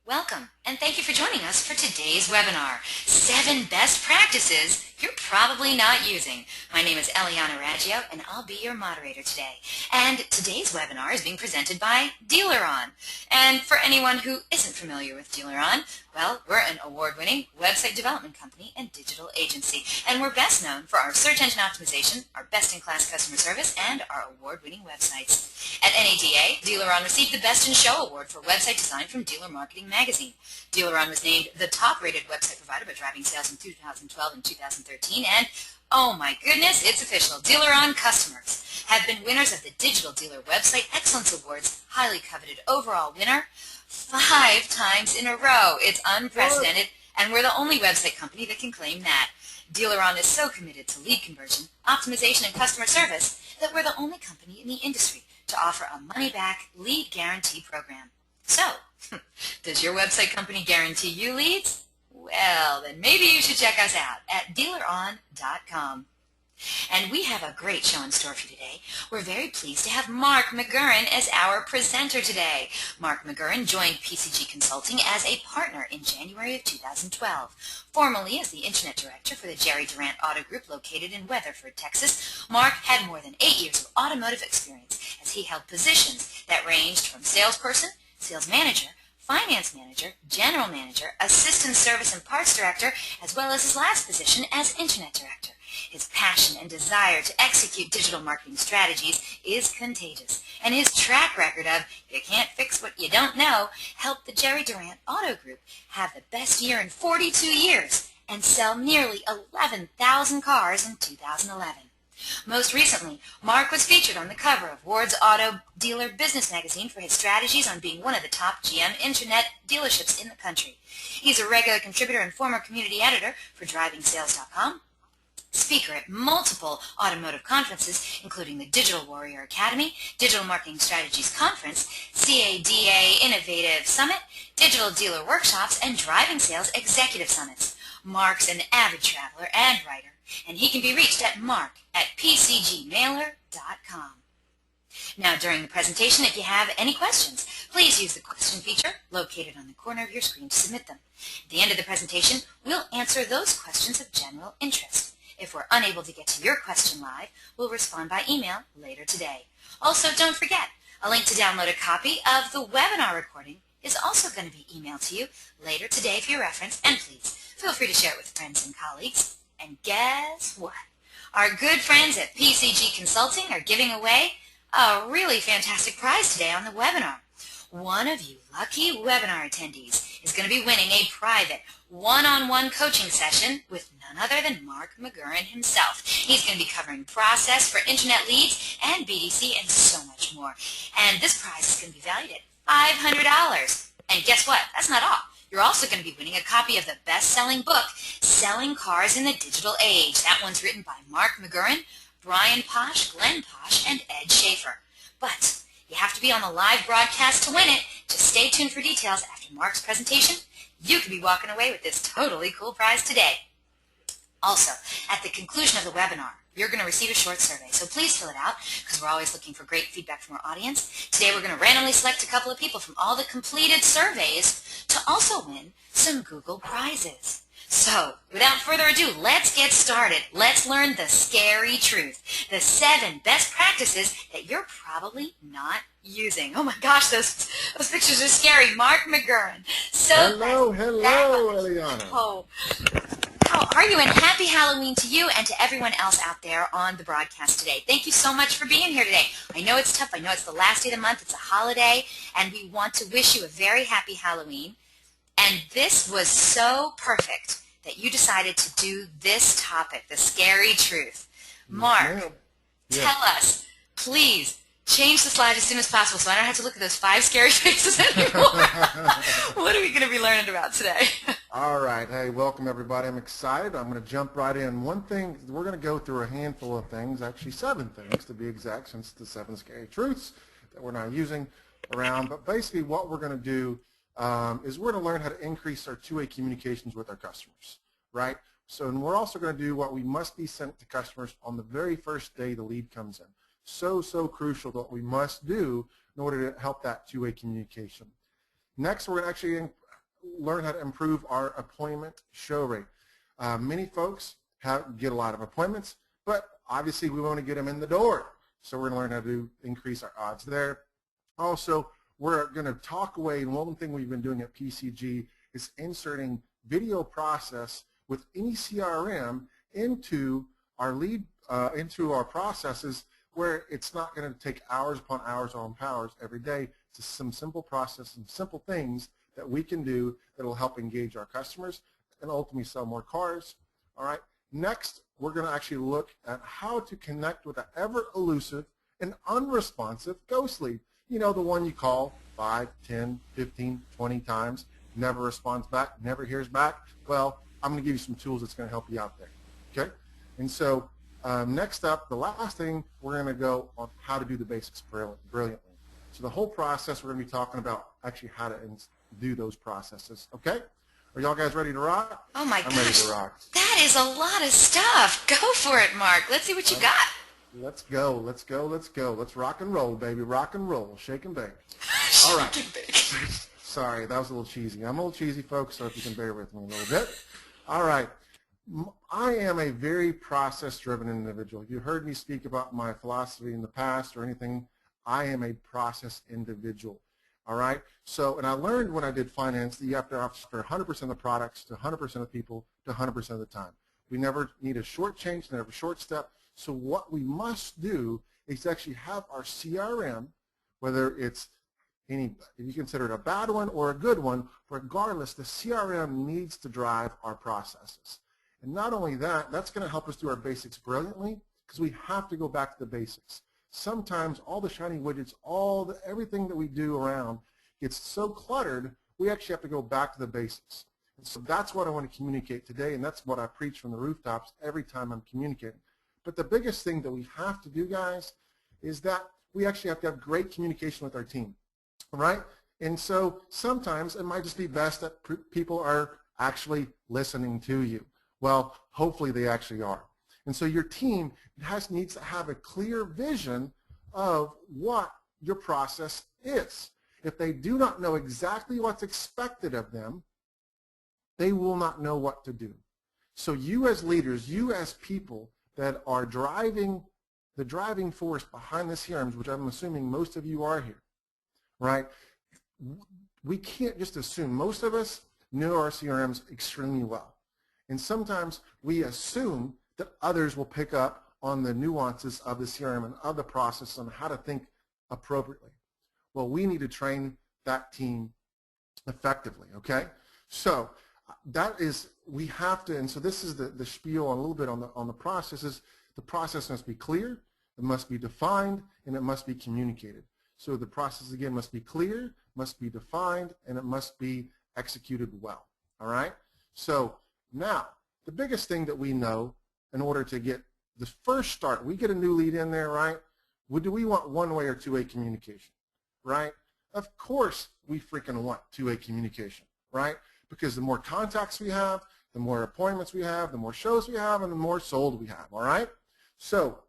Welcome, and thank you for joining us for today's webinar, 7 Best Practices You're Probably Not Using. My name is Eliana Raggio, and I'll be your moderator today. And today's webinar is being presented by DealerOn. And for anyone who isn't familiar with DealerOn, well, we're an award-winning website development company and digital agency, and we're best known for our search engine optimization, our best-in-class customer service, and our award-winning websites. At NADA, DealerOn received the Best in Show Award for website design from Dealer Marketing Magazine. DealerOn was named the top-rated website provider by Driving Sales in 2012 and 2013, and oh my goodness, it's official. DealerOn customers have been winners of the Digital Dealer Website Excellence Awards, highly coveted overall winner, 5 times in a row. It's unprecedented, and we're the only website company that can claim that. DealerOn is so committed to lead conversion, optimization, and customer service that we're the only company in the industry to offer a money-back lead guarantee program. So, does your website company guarantee you leads? Well, then maybe you should check us out at DealerOn.com. And we have a great show in store for you today. We're very pleased to have Marc McGurren as our presenter today. Marc McGurren joined PCG Consulting as a partner in January of 2012. Formerly as the Internet Director for the Jerry Durant Auto Group located in Weatherford, Texas, Marc had more than 8 years of automotive experience as he held positions that ranged from salesperson, sales manager, finance manager, general manager, assistant service and parts director, as well as his last position as Internet Director. His passion and desire to execute digital marketing strategies is contagious, and his track record of "you can't fix what you don't know" helped the Jerry Durant Auto Group have the best year in 42 years and sell nearly 11,000 cars in 2011. Most recently, Marc was featured on the cover of Ward's Auto Dealer Business Magazine for his strategies on being one of the top GM Internet dealerships in the country. He's a regular contributor and former community editor for DrivingSales.com, speaker at multiple automotive conferences, including the Digital Warrior Academy, Digital Marketing Strategies Conference, CADA Innovative Summit, Digital Dealer Workshops, and Driving Sales Executive Summits. Marc's an avid traveler and writer, and he can be reached at marc@pcgmailer.com. Now, during the presentation, if you have any questions, please use the question feature located on the corner of your screen to submit them. At the end of the presentation, we'll answer those questions of general interest. If we're unable to get to your question live, we'll respond by email later today. Also, don't forget, a link to download a copy of the webinar recording is also going to be emailed to you later today for your reference, and please feel free to share it with friends and colleagues. And guess what? Our good friends at PCG Consulting are giving away a really fantastic prize today on the webinar. One of you lucky webinar attendees is going to be winning a private one-on-one coaching session with none other than Marc McGurren himself. He's going to be covering process for internet leads and BDC and so much more. And this prize is going to be valued at $500. And guess what? That's not all. You're also going to be winning a copy of the best-selling book, Selling Cars in the Digital Age. That one's written by Marc McGurren, Brian Posh, Glenn Posh, and Ed Schaefer. But you have to be on the live broadcast to win it. Just stay tuned for details after Marc's presentation. You could be walking away with this totally cool prize today. Also, at the conclusion of the webinar, you're going to receive a short survey, so please fill it out because we're always looking for great feedback from our audience. Today we're going to randomly select a couple of people from all the completed surveys to also win some Google prizes. So, without further ado, let's get started. Let's learn the scary truth, the 7 best practices that you're probably not using. Oh my gosh, those pictures are scary. Marc McGurren. So hello, Eliana. Oh, how are you? And happy Halloween to you and to everyone else out there on the broadcast today. Thank you so much for being here today. I know it's tough. I know it's the last day of the month. It's a holiday, and we want to wish you a very happy Halloween. And this was so perfect that you decided to do this topic, the scary truth. Marc, tell us, please, change the slide as soon as possible so I don't have to look at those 5 scary faces anymore. What are we going to be learning about today? All right. Hey, welcome, everybody. I'm excited. I'm going to jump right in. One thing, we're going to go through a handful of things, actually 7 things to be exact, since the 7 scary truths that we're not using around. But basically what we're going to do is we're going to learn how to increase our two-way communications with our customers, right? So, and we're also going to do what we must be sent to customers on the very first day the lead comes in. So crucial to what we must do in order to help that two-way communication. Next, we're going to actually learn how to improve our appointment show rate. Many folks get a lot of appointments, but obviously we want to get them in the door. So we're going to learn how to increase our odds there. Also, we're going to talk away, and one thing we've been doing at PCG is inserting video process with any CRM into our into our processes, where it's not going to take hours upon hours on hours every day. It's just some simple process, some simple things that we can do that will help engage our customers and ultimately sell more cars. All right. Next, we're going to actually look at how to connect with an ever-elusive and unresponsive ghost lead. You know, the one you call 5, 10, 15, 20 times, never responds back, never hears back. Well, I'm going to give you some tools that's going to help you out there. Okay? And so next up, the last thing, we're going to go on how to do the basics brilliantly. So the whole process, we're going to be talking about actually how to do those processes. Okay? Are y'all guys ready to rock? Oh my I'm gosh, ready to rock. that is a lot of stuff. Go for it, Mark. Let's see what you got. Let's go, let's go, let's go. Let's rock and roll, baby. Rock and roll. Shake and bake. All right. Shake and bake. Sorry, that was a little cheesy. I'm a little cheesy, folks, so if you can bear with me a little bit. All right. I am a very process-driven individual. You heard me speak about my philosophy in the past or anything. I am a process individual. All right. So, and I learned when I did finance that you have to offer 100% of the products to 100% of people to 100% of the time. We never need a short change, never a short step. So what we must do is actually have our CRM, whether it's if you consider it a bad one or a good one, regardless, the CRM needs to drive our processes. And not only that, that's going to help us do our basics brilliantly, because we have to go back to the basics. Sometimes all the shiny widgets, everything that we do around gets so cluttered, we actually have to go back to the basics. And so that's what I want to communicate today, and that's what I preach from the rooftops every time I'm communicating. But the biggest thing that we have to do, guys, is that we actually have to have great communication with our team, right? And so sometimes it might just be best that people are actually listening to you. Well, hopefully they actually are. And so your team needs to have a clear vision of what your process is. If they do not know exactly what's expected of them, they will not know what to do. So you as leaders, you as people that are the driving force behind the CRMs, which I'm assuming most of you are here, right? We can't just assume. Most of us know our CRMs extremely well. And sometimes we assume that others will pick up on the nuances of the CRM and of the process on how to think appropriately. Well, we need to train that team effectively, okay? So that is, we have to, and so this is the spiel on a little bit on the processes. The process must be clear, it must be defined, and it must be communicated. So the process, again, must be clear, must be defined, and it must be executed well, all right? So now, the biggest thing that we know in order to get the first start, we get a new lead in there, right? Do we want one-way or two-way communication, right? Of course we freaking want two-way communication, right? Because the more contacts we have, the more appointments we have, the more shows we have, and the more sold we have, all right? So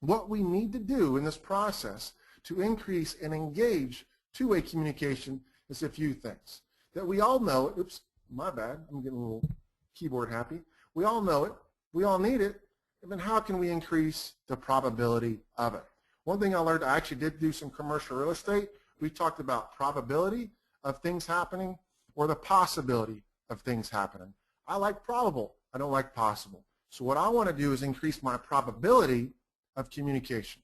what we need to do in this process to increase and engage two-way communication is a few things that we all know. Oops, my bad. I'm getting a little keyboard happy. We all know it. We all need it. And then how can we increase the probability of it? One thing I learned, I actually did do some commercial real estate. We talked about probability of things happening or the possibility of things happening. I like probable. I don't like possible. So what I want to do is increase my probability of communication.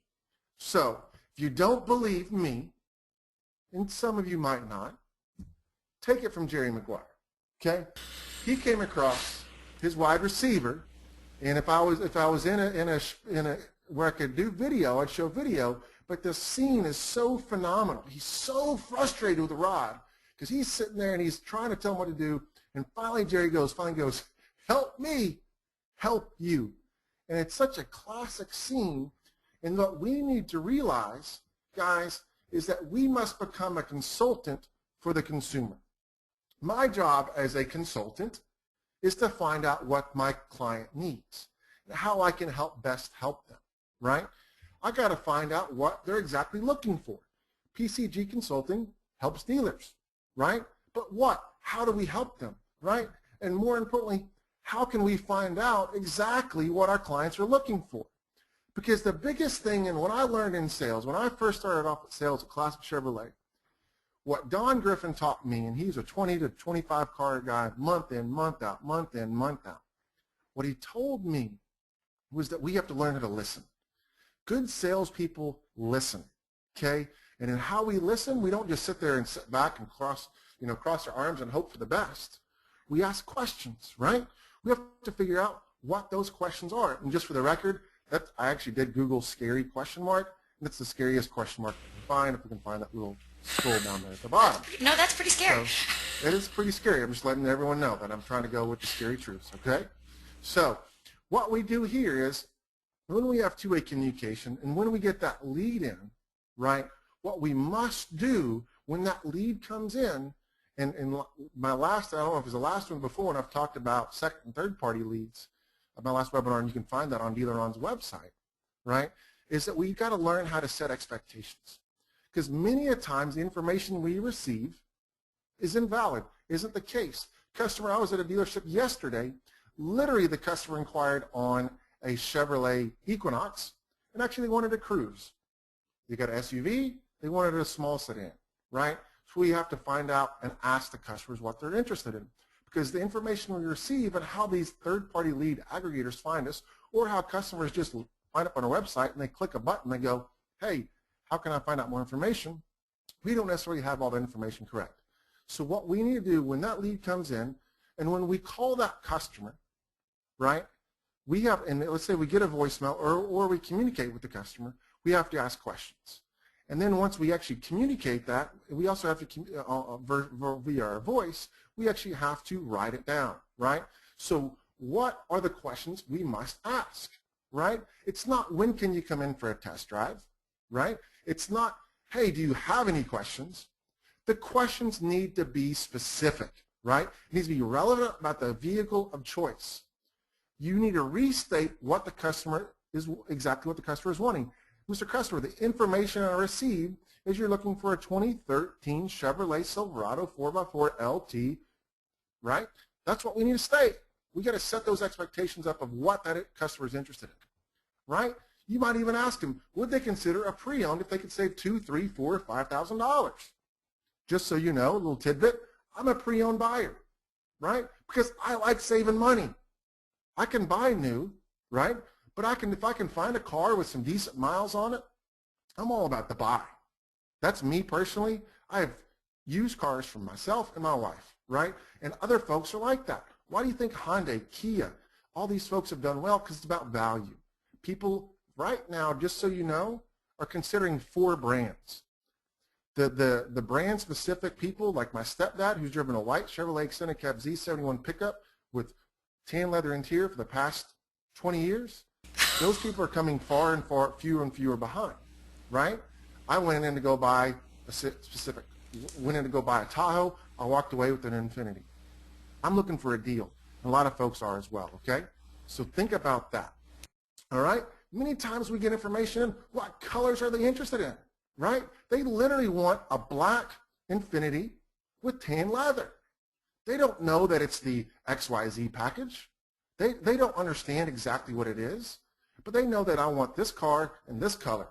So if you don't believe me, and some of you might not, take it from Jerry McGuire, okay? He came across his wide receiver, and if I was in a where I could do video, I'd show video, but the scene is so phenomenal. He's so frustrated with Rod because he's sitting there and he's trying to tell him what to do, and finally Jerry goes, help me, help you. And it's such a classic scene, and what we need to realize, guys, is that we must become a consultant for the consumer. My job as a consultant is to find out what my client needs and how I can best help them, right? I got to find out what they're exactly looking for. PCG Consulting helps dealers, right? But what? how do we help them, right? And more importantly, how can we find out exactly what our clients are looking for? Because the biggest thing, and what I learned in sales, when I first started off with sales at Classic Chevrolet, what Don Griffin taught me, and he's a 20 to 25 car guy, month in, month out, month in, month out. What he told me was that we have to learn how to listen. Good salespeople listen, okay? And in how we listen, we don't just sit there and sit back and cross our arms and hope for the best. We ask questions, right? We have to figure out what those questions are. And just for the record, I actually did Google scary question mark, and it's the scariest question mark we can find, if we can find that little scroll down there at the bottom. No, that's pretty scary. So, it is pretty scary. I'm just letting everyone know that I'm trying to go with the scary truths, okay? So what we do here is when we have two-way communication and when we get that lead in, right, what we must do when that lead comes in, and my last, I don't know if it was the last one before, and I've talked about second and third party leads, my last webinar, and you can find that on DealerOn's website, right, is that we've got to learn how to set expectations. Because many a times the information we receive is invalid, isn't the case. Customer, I was at a dealership yesterday, literally the customer inquired on a Chevrolet Equinox, and actually they wanted a Cruise. They got an SUV, they wanted a small sedan, right? So we have to find out and ask the customers what they're interested in. Because the information we receive and how these third-party lead aggregators find us, or how customers just find up on our website and they click a button and they go, hey, how can I find out more information? We don't necessarily have all the information correct. So what we need to do when that lead comes in, and when we call that customer, right, we have, and let's say we get a voicemail or we communicate with the customer, we have to ask questions. And then once we actually communicate that, we also have to, via our voice, we actually have to write it down, right? So what are the questions we must ask, right? It's not, when can you come in for a test drive, right? It's not, hey, do you have any questions? The questions need to be specific, right? It needs to be relevant about the vehicle of choice. You need to restate what the customer is, exactly what the customer is wanting. Mr. Customer, the information I received is you're looking for a 2013 Chevrolet Silverado 4x4 LT, right? That's what we need to state. We got to set those expectations up of what that customer is interested in, right? You might even ask them, would they consider a pre-owned if they could save $2,000, $3,000, $4,000, or $5,000? Just so you know, a little tidbit, I'm a pre-owned buyer, right? Because I like saving money. I can buy new, right? But if I can find a car with some decent miles on it, I'm all about the buy. That's me personally. I have used cars for myself and my wife, right? And other folks are like that. Why do you think Hyundai, Kia, all these folks have done well? Because it's about value. People right now, just so you know, are considering 4 brands. The brand-specific people, like my stepdad, who's driven a white Chevrolet Extended Cab Z71 pickup with tan leather interior for the past 20 years, those people are coming far and fewer and fewer behind, right? I went in to go buy a Tahoe. I walked away with an Infiniti. I'm looking for a deal. A lot of folks are as well, okay? So think about that, all right? Many times we get information in, what colors are they interested in, right? They literally want a black Infiniti with tan leather. They don't know that it's the XYZ package. They don't understand exactly what it is, but they know that I want this car in this color,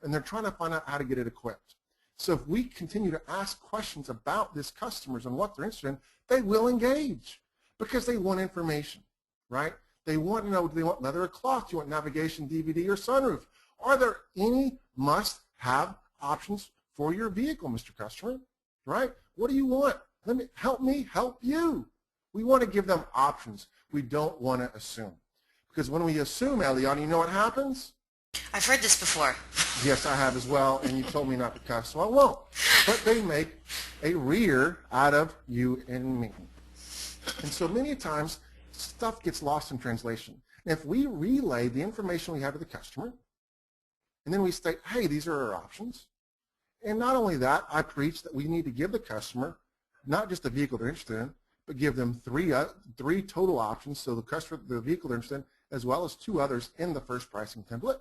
and they're trying to find out how to get it equipped. So if we continue to ask questions about these customers and what they're interested in, they will engage because they want information, right? They want to know, do they want leather or cloth? Do you want navigation, DVD, or sunroof? Are there any must-have options for your vehicle, Mr. Customer, right? What do you want? Help me help you. We want to give them options. We don't want to assume. Because when we assume, Eliana, you know what happens? I've heard this before. Yes, I have as well, and you told me not to cuss, so I won't. But they make a rear out of you and me. And so many times, stuff gets lost in translation. And if we relay the information we have to the customer, and then we state, hey, these are our options. And not only that, I preach that we need to give the customer not just the vehicle they're interested in, but give them three total options, so the vehicle they're interested in, as well as 2 others in the first pricing template.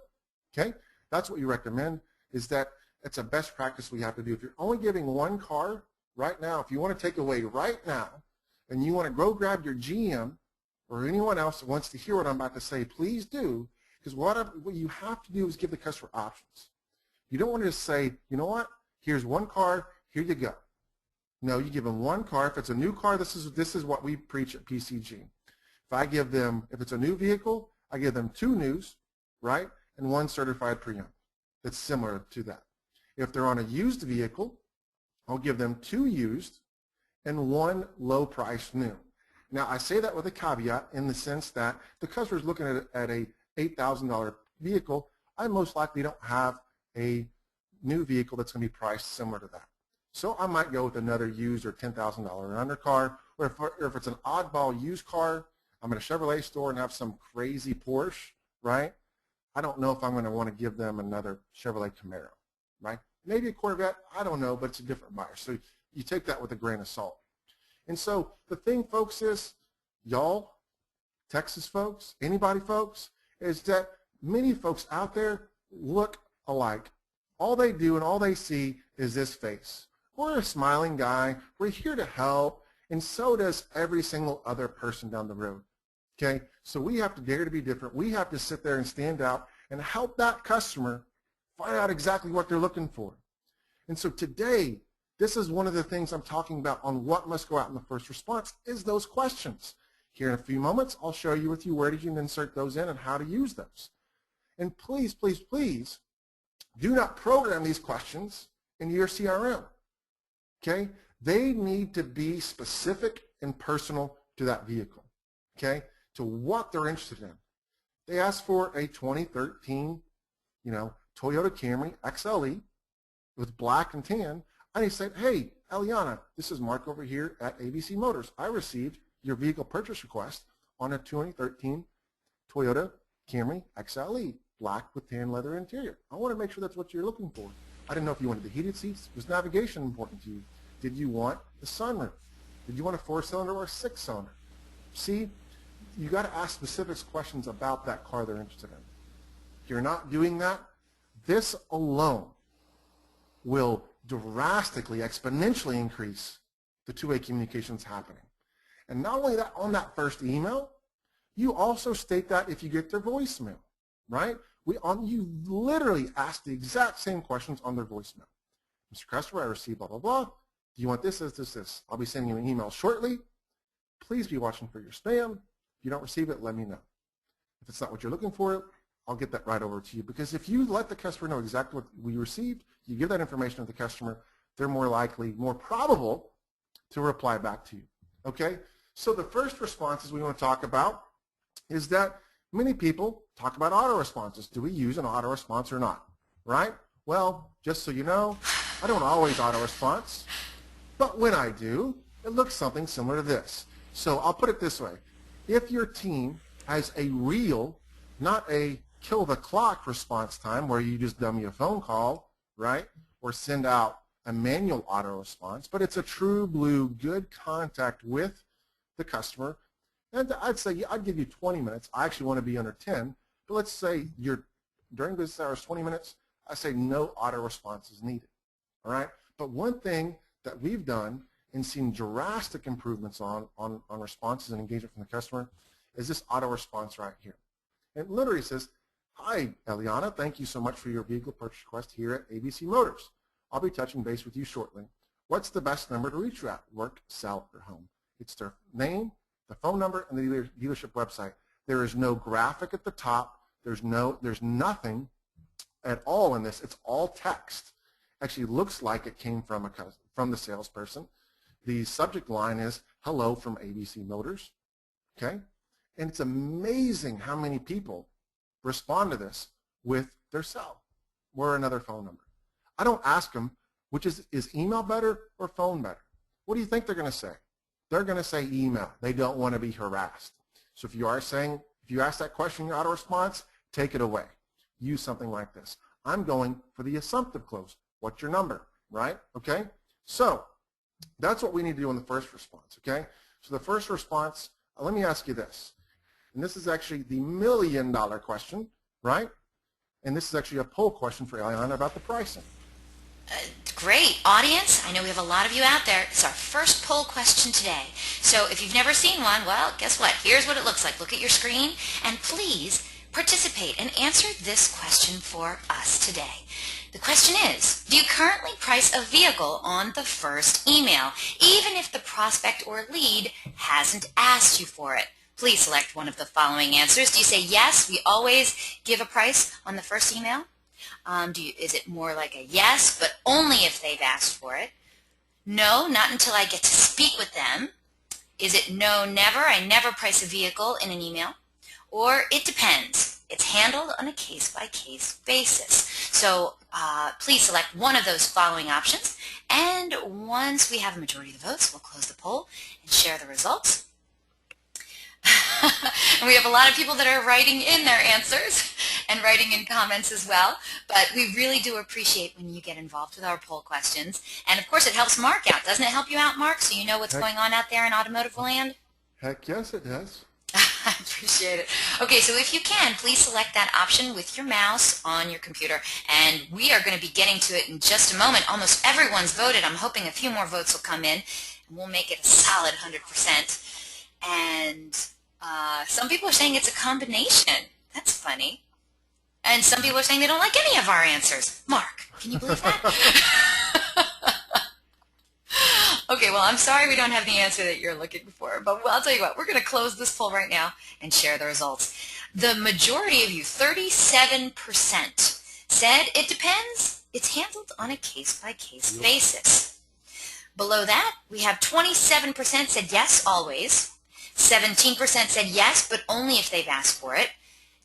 Okay? That's what you recommend, is that it's a best practice we have to do. If you're only giving one car, right now, if you want to take away right now, and you want to go grab your GM or anyone else that wants to hear what I'm about to say, please do, because what you have to do is give the customer options. You don't want to just say, you know what, here's one car, here you go. No, you give them one car. If it's a new car, this is what we preach at PCG. If it's a new vehicle, I give them 2 news, right, and 1 certified pre-owned. That's similar to that. If they're on a used vehicle, I'll give them 2 used and 1 low price new. Now, I say that with a caveat in the sense that the customer's looking at a $8,000 vehicle, I most likely don't have a new vehicle that's going to be priced similar to that. So I might go with another used or $10,000 and under car, or if it's an oddball used car, I'm at a Chevrolet store and have some crazy Porsche, right? I don't know if I'm going to want to give them another Chevrolet Camaro, right? Maybe a Corvette, I don't know, but it's a different buyer. So you take that with a grain of salt. And so the thing, folks, is y'all, Texas folks, anybody folks, is that many folks out there look alike. All they do and all they see is this face. We're a smiling guy. We're here to help, and so does every single other person down the road. Okay? So we have to dare to be different. We have to sit there and stand out and help that customer find out exactly what they're looking for. And so today, this is one of the things I'm talking about on what must go out in the first response is those questions. Here in a few moments, I'll show you where you can insert those in and how to use those. And please, please, please, do not program these questions into your CRM. Okay? They need to be specific and personal to that vehicle. Okay? To what they're interested in. They asked for a 2013, Toyota Camry XLE with black and tan. And he said, hey, Eliana, this is Mark over here at ABC Motors. I received your vehicle purchase request on a 2013 Toyota Camry XLE, black with tan leather interior. I want to make sure that's what you're looking for. I didn't know if you wanted the heated seats. Was navigation important to you? Did you want the sunroof? Did you want a 4-cylinder or a 6-cylinder? See, you got to ask specific questions about that car they're interested in. If you're not doing that, this alone will drastically, exponentially increase the two-way communications happening. And not only that, on that first email, you also state that if you get their voicemail, right? You literally ask the exact same questions on their voicemail. Mr. Customer, I received blah, blah, blah. Do you want this, this? I'll be sending you an email shortly. Please be watching for your spam. If you don't receive it, let me know. If it's not what you're looking for, I'll get that right over to you. Because if you let the customer know exactly what we received, you give that information to the customer, they're more likely, more probable to reply back to you. Okay? So the first responses we want to talk about is that many people talk about auto responses. Do we use an auto response or not? Right? Well, just so you know, I don't always auto response, but when I do, it looks something similar to this. So I'll put it this way. If your team has a real, not a kill the clock response time where you just dummy a phone call, right, or send out a manual auto response, but it's a true blue, good contact with the customer, and I'd say I'd give you 20 minutes. I actually want to be under 10, but let's say you're during business hours 20 minutes, I say no auto response is needed. All right? But one thing that we've done and seen drastic improvements on responses and engagement from the customer is this auto response right here. It literally says, hi, Eliana, thank you so much for your vehicle purchase request here at ABC Motors. I'll be touching base with you shortly. What's the best number to reach you at? Work, cell, or home? It's their name, the phone number, and the dealership website. There is no graphic at the top. There's nothing at all in this. It's all text. Actually looks like it came from the salesperson. The subject line is, hello from ABC Motors. Okay? And it's amazing how many people respond to this with their cell or another phone number. I don't ask them, which is email better or phone better? What do you think they're going to say? They're going to say email. They don't want to be harassed. So if you ask that question in your auto response, take it away. Use something like this. I'm going for the assumptive close. What's your number, right? Okay? So that's what we need to do in the first response, okay? So the first response, let me ask you this. And this is actually the million-dollar question, right? And this is actually a poll question for Eliana about the pricing. Great. Audience, I know we have a lot of you out there. It's our first poll question today. So if you've never seen one, well, guess what? Here's what it looks like. Look at your screen and please participate and answer this question for us today. The question is, do you currently price a vehicle on the first email, even if the prospect or lead hasn't asked you for it? Please select one of the following answers. Do you say, yes, we always give a price on the first email? Is it more like a yes, but only if they've asked for it? No, not until I get to speak with them. Is it no, never, I never price a vehicle in an email? Or it depends. It's handled on a case-by-case basis. So please select one of those following options. And once we have a majority of the votes, we'll close the poll and share the results. And we have a lot of people that are writing in their answers and writing in comments as well. But we really do appreciate when you get involved with our poll questions. And of course, it helps Mark out. Doesn't it help you out, Mark, so you know what's going on out there in automotive land? Heck yes, it does. I appreciate it. Okay, so if you can, please select that option with your mouse on your computer. And we are going to be getting to it in just a moment. Almost everyone's voted. I'm hoping a few more votes will come in, and we'll make it a solid 100%. And some people are saying it's a combination. That's funny. And some people are saying they don't like any of our answers. Mark, can you believe that? Okay, well, I'm sorry we don't have the answer that you're looking for, but I'll tell you what, we're going to close this poll right now and share the results. The majority of you, 37%, said it depends. It's handled on a case-by-case basis. Below that, we have 27% said yes, always. 17% said yes, but only if they've asked for it.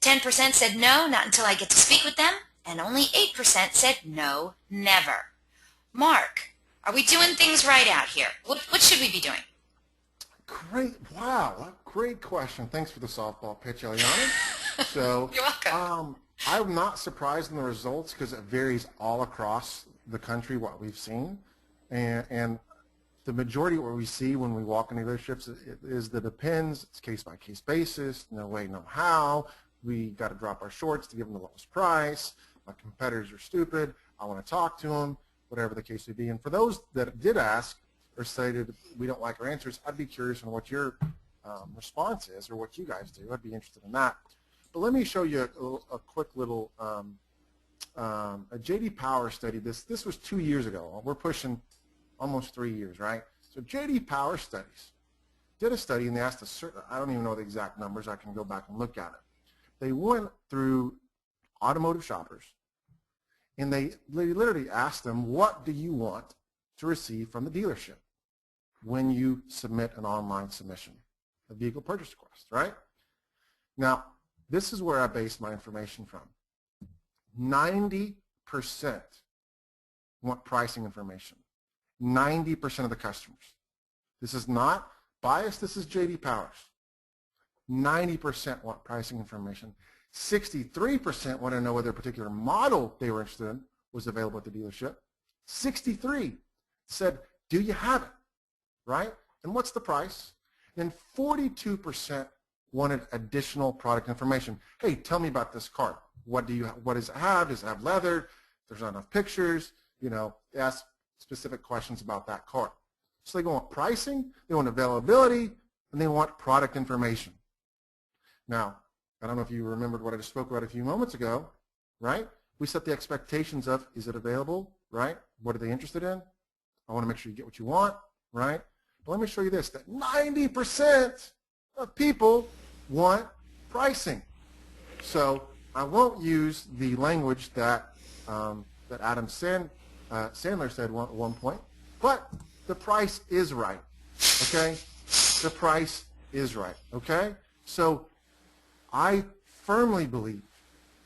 10% said no, not until I get to speak with them. And only 8% said no, never. Mark, are we doing things right out here? What should we be doing? Great. Wow. Great question. Thanks for the softball pitch, Eliana. So, You're welcome. I'm not surprised in the results because it varies all across the country what we've seen. And the majority of what we see when we walk into dealerships is the depends. It's case-by-case basis. No way, no how. We got to drop our shorts to give them the lowest price. My competitors are stupid. I want to talk to them, whatever the case may be. And for those that did ask or stated we don't like our answers, I'd be curious on what your response is or what you guys do. I'd be interested in that. But let me show you a quick little a J.D. Power study. This was 2 years ago. We're pushing almost 3 years, right? So J.D. Power Studies did a study, and they asked a certain, I don't even know the exact numbers. I can go back and look at it. They went through automotive shoppers, and they literally asked them, what do you want to receive from the dealership when you submit an online submission, a vehicle purchase request, right? Now, this is where I base my information from. 90% want pricing information. 90% of the customers. This is not biased. This is J.D. Powers. 90% want pricing information. 63% want to know whether a particular model they were interested in was available at the dealership. 63 said, do you have it, right? And what's the price? And 42% wanted additional product information. Hey, tell me about this car. What does it have? Does it have leather? There's not enough pictures. You know, ask specific questions about that car. So they want pricing, they want availability, and they want product information. Now, I don't know if you remembered what I just spoke about a few moments ago, right? We set the expectations of, is it available, right? What are they interested in? I want to make sure you get what you want, right? But let me show you this, that 90% of people want pricing. So I won't use the language that, that Adam Sandler said at one point, but the price is right, okay? The price is right, okay? So I firmly believe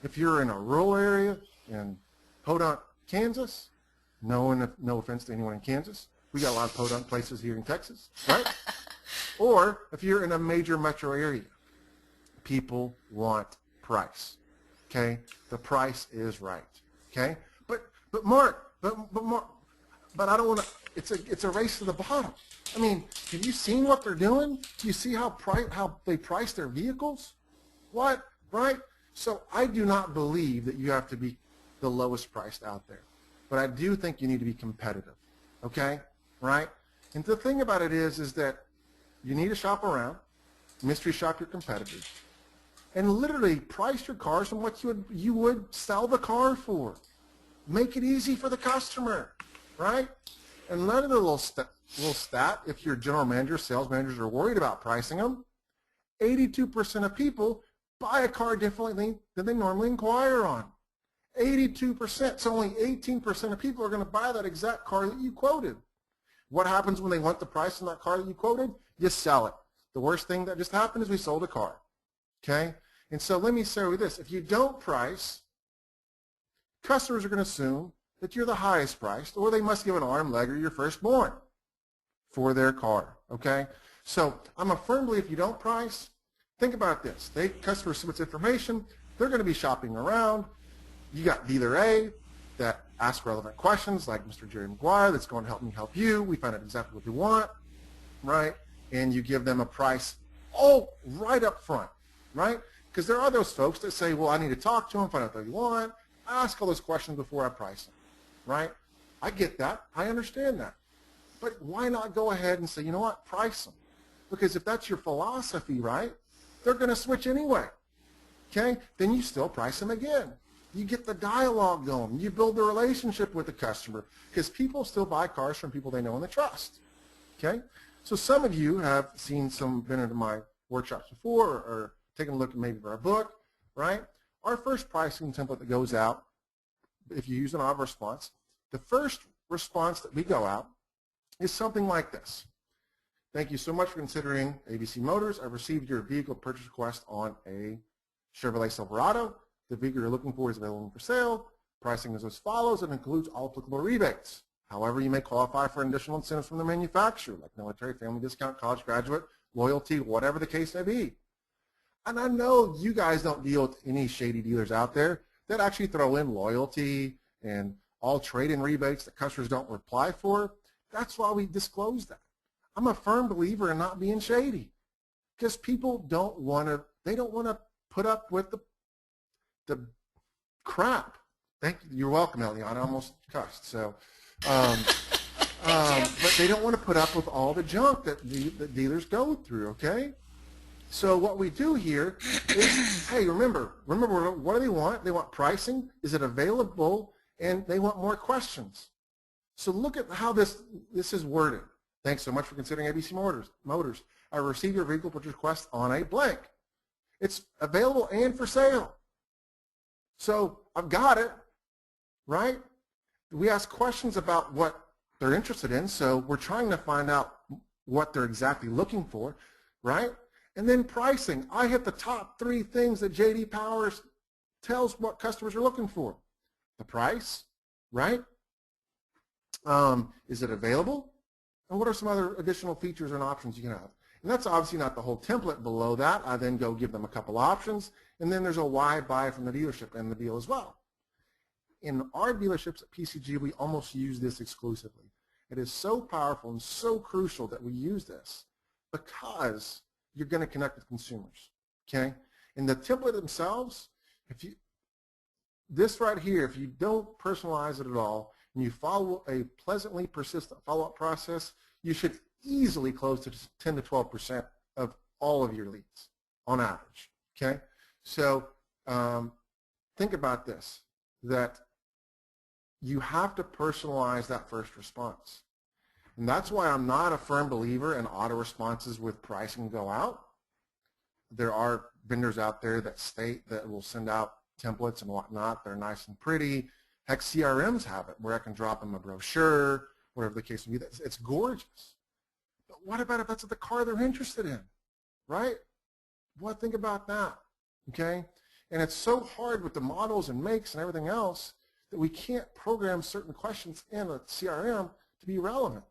if you're in a rural area in Podunk, Kansas, no offense to anyone in Kansas, we got a lot of podunk places here in Texas, right? Or if you're in a major metro area, people want price, okay? The price is right, okay? But Mark, but I don't want to. It's a race to the bottom. I mean, have you seen what they're doing? Do you see how they price their vehicles? What, right? So I do not believe that you have to be the lowest priced out there. but I do think you need to be competitive, okay, right? And the thing about it is that you need to shop around, mystery shop your competitors, and literally price your cars from what you would sell the car for. Make it easy for the customer, right? And another little stat, if your general manager, sales managers are worried about pricing them, 82% of people buy a car differently than they normally inquire on. 82%. So only 18% of people are going to buy that exact car that you quoted. What happens when they want the price on that car that you quoted? You sell it. The worst thing that just happened is we sold a car. Okay? And so let me say with this. If you don't price, customers are going to assume that you're the highest priced, or they must give an arm, leg, or your firstborn for their car. Okay? So I'm a firm believer if you don't price, think about this. Customer submits information. They're going to be shopping around. You got dealer A that asks relevant questions like Mr. Jerry McGuire that's going to help me help you. We find out exactly what you want, right? And you give them a price all right up front, right? Because there are those folks that say, well, I need to talk to them, find out what you want. I ask all those questions before I price them, right? I get that. I understand that. But why not go ahead and say, you know what, price them? Because if that's your philosophy, right, they're going to switch anyway, okay? Then you still price them again. You get the dialogue going. You build the relationship with the customer because people still buy cars from people they know and they trust, okay? So some of you have been into my workshops before or taken a look at maybe our book, right? Our first pricing template that goes out, if you use an auto response, the first response that we go out is something like this. Thank you so much for considering ABC Motors. I've received your vehicle purchase request on a Chevrolet Silverado. The vehicle you're looking for is available for sale. Pricing is as follows. It includes all applicable rebates. However, you may qualify for additional incentives from the manufacturer, like military, family discount, college graduate, loyalty, whatever the case may be. And I know you guys don't deal with any shady dealers out there that actually throw in loyalty and all trade-in rebates that customers don't apply for. That's why we disclose that. I'm a firm believer in not being shady because people don't want to put up with the crap. Thank you. You're welcome, Eliana. I almost cussed. So, but they don't want to put up with all the junk that the dealers go through, okay? So what we do here is, hey, remember, what do they want? They want pricing. Is it available? And they want more questions. So look at how this is worded. Thanks so much for considering ABC Motors. I received your vehicle purchase request on a blank. It's available and for sale. So I've got it, right? We ask questions about what they're interested in, so we're trying to find out what they're exactly looking for, right? And then pricing. I hit the top 3 things that J.D. Powers tells what customers are looking for. The price, right? Is it available? And what are some other additional features and options you can have? And that's obviously not the whole template below that. I then go give them a couple options, and then there's a why buy from the dealership and the deal as well. In our dealerships at PCG, we almost use this exclusively. It is so powerful and so crucial that we use this because you're going to connect with consumers, okay? In the template themselves, this right here, if you don't personalize it at all, and you follow a pleasantly persistent follow-up process, you should easily close to 10 to 12% of all of your leads on average, okay? So think about this, that you have to personalize that first response. And that's why I'm not a firm believer in auto responses with pricing go out. There are vendors out there that state that will send out templates and whatnot. They're nice and pretty. Heck, CRMs have it where I can drop them a brochure, whatever the case may be. It's gorgeous. But what about if that's the car they're interested in, right? What think about that, okay? And it's so hard with the models and makes and everything else that we can't program certain questions in a CRM to be relevant.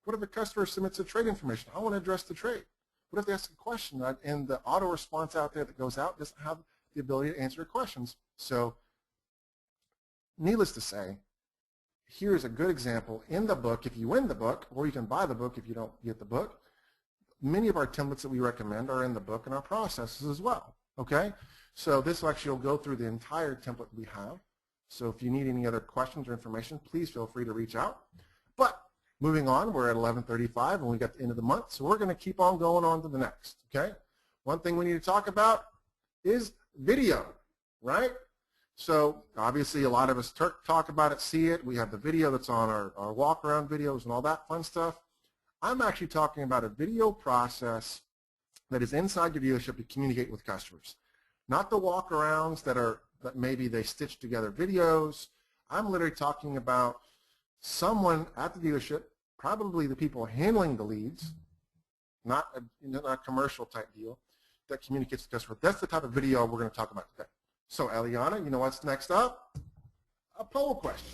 What if a customer submits a trade information? I want to address the trade. What if they ask a question and the auto response out there that goes out doesn't have the ability to answer questions? So needless to say, here's a good example in the book. If you win the book, or you can buy the book if you don't get the book, many of our templates that we recommend are in the book and our processes as well, okay? So this actually will go through the entire template we have. So if you need any other questions or information, please feel free to reach out. But moving on, we're at 11:35 and we got the end of the month, so we're going to keep on going on to the next, okay? One thing we need to talk about is video, right? So obviously a lot of us talk about it, see it. We have the video that's on our walk-around videos and all that fun stuff. I'm actually talking about a video process that is inside your dealership to communicate with customers. Not the walk-arounds that maybe they stitch together videos. I'm literally talking about someone at the dealership, probably the people handling the leads, not a commercial type deal, that communicates with the customer. That's the type of video we're going to talk about today. So Eliana, you know what's next up? A poll question.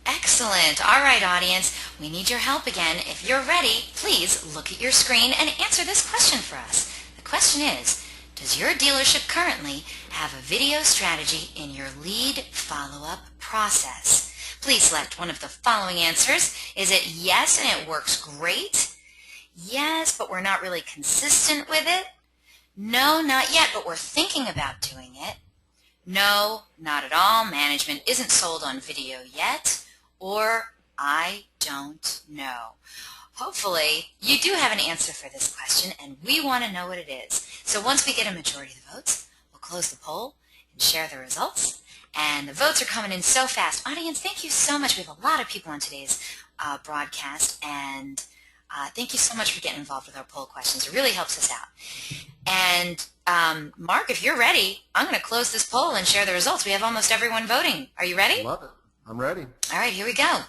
Excellent. All right, audience, we need your help again. If you're ready, please look at your screen and answer this question for us. The question is, does your dealership currently have a video strategy in your lead follow-up process? Please select one of the following answers. Is it yes and it works great? Yes, but we're not really consistent with it? No, not yet, but we're thinking about doing it. No, not at all. Management isn't sold on video yet. Or I don't know. Hopefully, you do have an answer for this question, and we want to know what it is. So once we get a majority of the votes, we'll close the poll and share the results. And the votes are coming in so fast. Audience, thank you so much. We have a lot of people on today's broadcast, and thank you so much for getting involved with our poll questions. It really helps us out. And Mark, if you're ready, I'm going to close this poll and share the results. We have almost everyone voting. Are you ready? Love it. I'm ready. All right, here we go.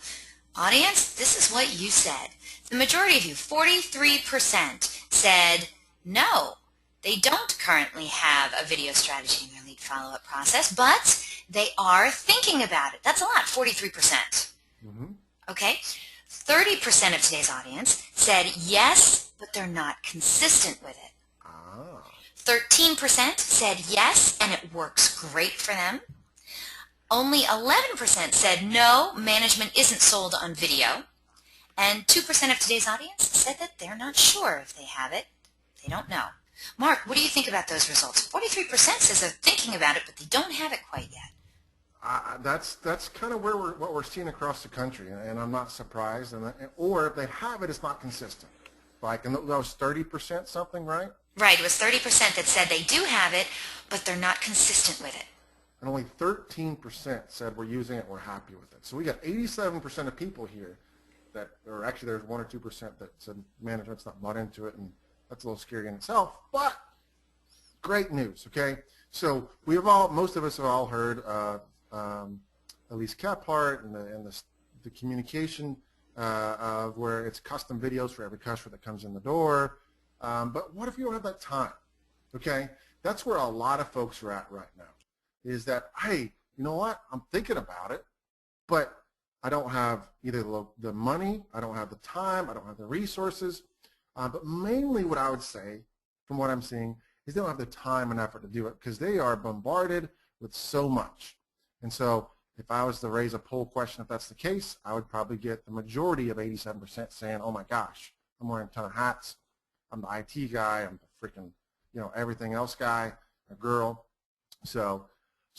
Audience, this is what you said. The majority of you, 43%, said no. They don't currently have a video strategy in their lead follow-up process, but they are thinking about it. That's a lot, 43%. Okay? 30% of today's audience said yes, but they're not consistent with it. 13% said yes, and it works great for them. Only 11% said no, management isn't sold on video. And 2% of today's audience said that they're not sure if they have it. They don't know. Mark, what do you think about those results? 43% says they're thinking about it, but they don't have it quite yet. That's kind of what we're seeing across the country, and I'm not surprised. Or if they have it, it's not consistent. Like, and that was 30% something, right? Right, it was 30% that said they do have it, but they're not consistent with it. And only 13% said we're using it, we're happy with it. So we got 87% of people here that, or actually there's 1 or 2% that said management's not bought into it, and that's a little scary in itself, but great news, okay? So most of us have all heard Elise Kephart and the communication of where it's custom videos for every customer that comes in the door. But what if you don't have that time, okay? That's where a lot of folks are at right now, is that, hey, you know what, I'm thinking about it, but I don't have either the money, I don't have the time, I don't have the resources, but mainly what I would say, from what I'm seeing, is they don't have the time and effort to do it because they are bombarded with so much. And so if I was to raise a poll question, if that's the case, I would probably get the majority of 87% saying, oh my gosh, I'm wearing a ton of hats, I'm the IT guy, I'm the freaking, everything else guy, a girl. So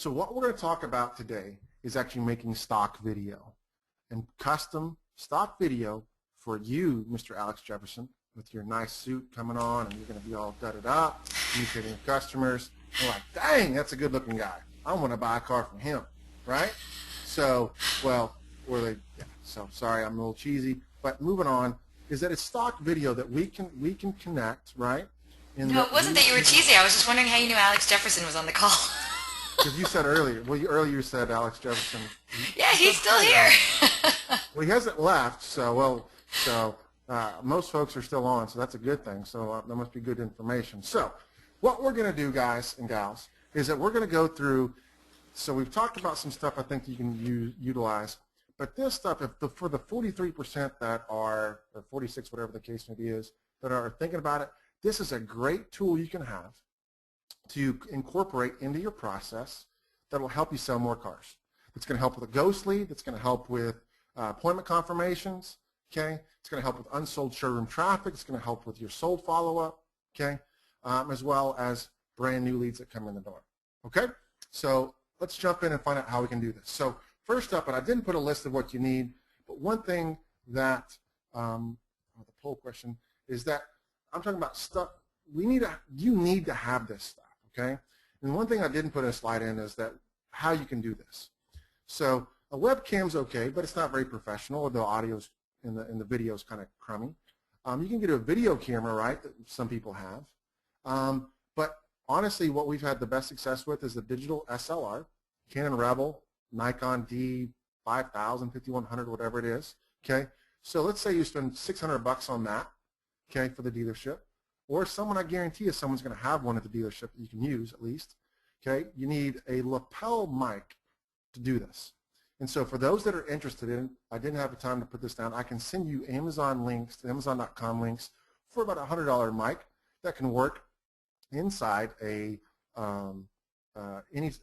what we're going to talk about today is actually making stock video and custom stock video for you, Mr. Alex Jefferson, with your nice suit coming on, and you're going to be all gutted up, communicating with customers. You're like, dang, that's a good-looking guy. I want to buy a car from him, right? So, so sorry, I'm a little cheesy, but moving on, is that it's stock video that we can connect, right? No, it wasn't that you were cheesy. I was just wondering how you knew Alex Jefferson was on the call. Because you said earlier, earlier you said Alex Jefferson. Yeah, he's still here. Well, he hasn't left, so most folks are still on, so that's a good thing. So that must be good information. So what we're going to do, guys and gals, is that we're going to go through, so we've talked about some stuff I think you can utilize, but this stuff, for the 43% that are, or 46, whatever the case may be is, that are thinking about it, this is a great tool you can have to incorporate into your process that will help you sell more cars. It's going to help with a ghost lead. It's going to help with appointment confirmations. Okay, it's going to help with unsold showroom traffic. It's going to help with your sold follow-up. Okay, as well as brand new leads that come in the door. Okay, so let's jump in and find out how we can do this. So first up, and I didn't put a list of what you need, but one thing that, the poll question, is that I'm talking about stuff, you need to have this stuff, okay? And one thing I didn't put a slide in is that how you can do this. So a webcam's okay, but it's not very professional. The audio's in the video's kind of crummy. You can get a video camera, right, that some people have. But honestly, what we've had the best success with is the digital SLR, Canon Rebel, Nikon D5000, 5100, whatever it is. Okay, so let's say you spend $600 on that, okay, for the dealership, or someone, I guarantee you someone's going to have one at the dealership that you can use at least. Okay, you need a lapel mic to do this. And so for those that are interested in, I didn't have the time to put this down, I can send you Amazon links, Amazon.com links for about a $100 mic that can work inside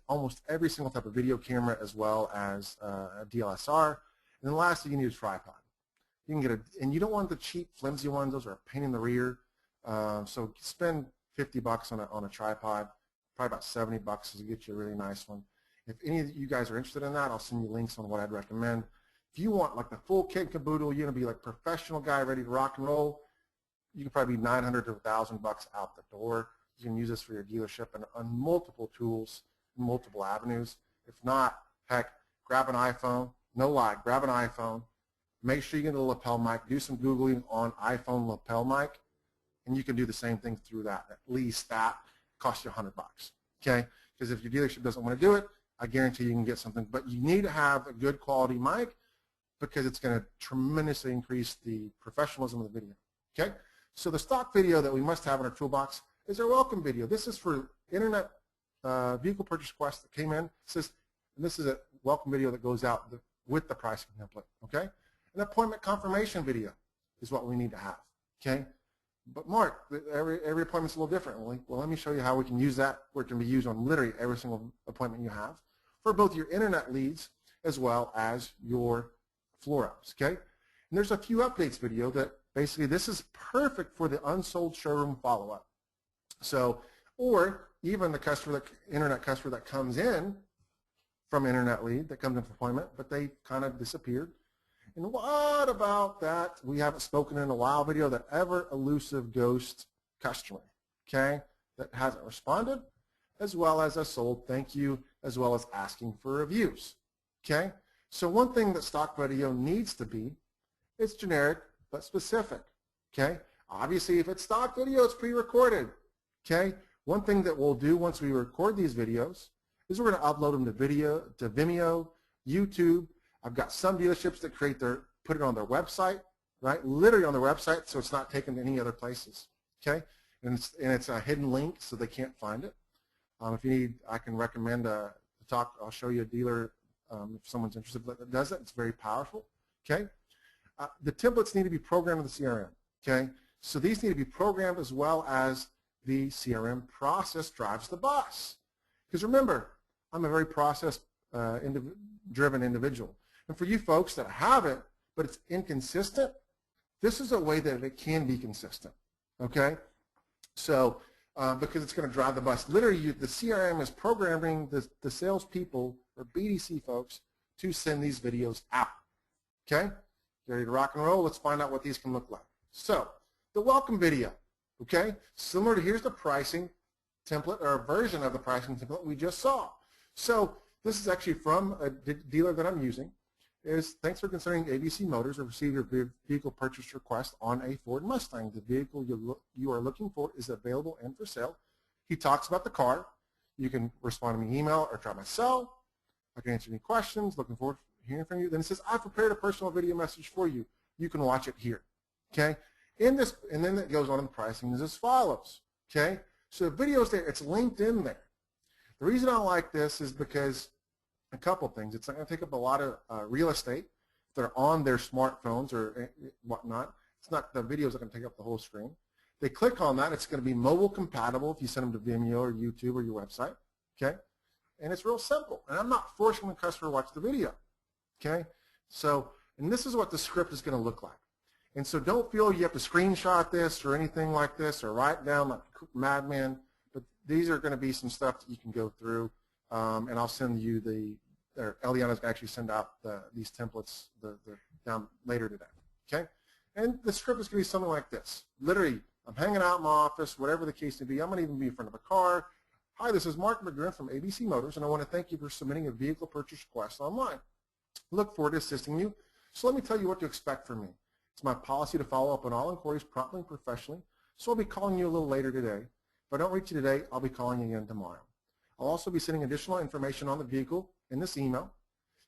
almost every single type of video camera, as well as a DSLR. And then lastly, you need a tripod. You can get and you don't want the cheap, flimsy ones. Those are a pain in the rear. So spend $50 on a tripod. Probably about $70 to get you a really nice one. If any of you guys are interested in that, I'll send you links on what I'd recommend. If you want like the full kit and caboodle, you're gonna be like professional guy ready to rock and roll, you can probably be $900 to $1,000 out the door. You can use this for your dealership and on multiple tools, multiple avenues. If not, heck, grab an iPhone. No lie, grab an iPhone. Make sure you get a lapel mic. Do some Googling on iPhone lapel mic, and you can do the same thing through that. At least that costs you $100. Okay? Because if your dealership doesn't want to do it, I guarantee you can get something. But you need to have a good quality mic because it's going to tremendously increase the professionalism of the video. Okay? So the stock video that we must have in our toolbox is our welcome video. This is for internet vehicle purchase request that came in. It says, and this is a welcome video that goes out with the pricing template. Okay? An appointment confirmation video is what we need to have. Okay? But Mark, every appointment's a little different. Well, let me show you how we can use that, where it can be used on literally every single appointment you have for both your internet leads as well as your floor ups. Okay? And there's a few updates video that basically this is perfect for the unsold showroom follow-up. So, or even the customer, internet customer that comes in from internet lead, that comes in for appointment, but they kind of disappeared. And what about that we haven't spoken in a while video, that ever elusive ghost customer, okay, that hasn't responded, as well as a sold thank you, as well as asking for reviews, okay? So one thing that stock video needs to be, it's generic but specific, okay? Obviously, if it's stock video, it's pre-recorded, okay? One thing that we'll do once we record these videos is we're going to upload them to Vimeo, YouTube. I've got some dealerships that put it on their website, right? Literally on their website, so it's not taken to any other places, okay? And it's a hidden link, so they can't find it. If you need, I can recommend a talk. I'll show you a dealer if someone's interested that does it. It's very powerful, okay? The templates need to be programmed in the CRM, okay? So these need to be programmed as well as the CRM process drives the bus. Because remember, I'm a very process-driven individual. And for you folks that have it, but it's inconsistent, this is a way that it can be consistent, okay? So, because it's going to drive the bus. Literally, the CRM is programming the salespeople, or BDC folks, to send these videos out, okay? You ready to rock and roll? Let's find out what these can look like. So, the welcome video, okay? Similar to, here's the pricing template, or a version of the pricing template we just saw. So, this is actually from a dealer that I'm using. Thanks for considering ABC Motors to receive your vehicle purchase request on a Ford Mustang. The vehicle you are looking for is available and for sale. He talks about the car. You can respond to me email or try my cell. I can answer any questions. Looking forward to hearing from you. Then it says, I've prepared a personal video message for you. You can watch it here. Okay? And then it goes on in the pricing is as follows. Okay? So the video is there. It's linked in there. The reason I like this is because a couple things. It's not going to take up a lot of real estate. If they're on their smartphones or whatnot, it's not, the videos are going to take up the whole screen. They click on that. It's going to be mobile compatible if you send them to Vimeo or YouTube or your website. Okay? And it's real simple. And I'm not forcing the customer to watch the video. Okay? So, and this is what the script is going to look like. And so don't feel you have to screenshot this or anything like this or write down like madman. But these are going to be some stuff that you can go through. and I'll send you or Eliana's going to actually send out these templates down later today, okay? And the script is going to be something like this. Literally, I'm hanging out in my office, whatever the case may be. I'm going to even be in front of a car. Hi, this is Marc McGurren from ABC Motors, and I want to thank you for submitting a vehicle purchase request online. Look forward to assisting you. So let me tell you what to expect from me. It's my policy to follow up on all inquiries promptly and professionally, so I'll be calling you a little later today. If I don't reach you today, I'll be calling you again tomorrow. I'll also be sending additional information on the vehicle in this email.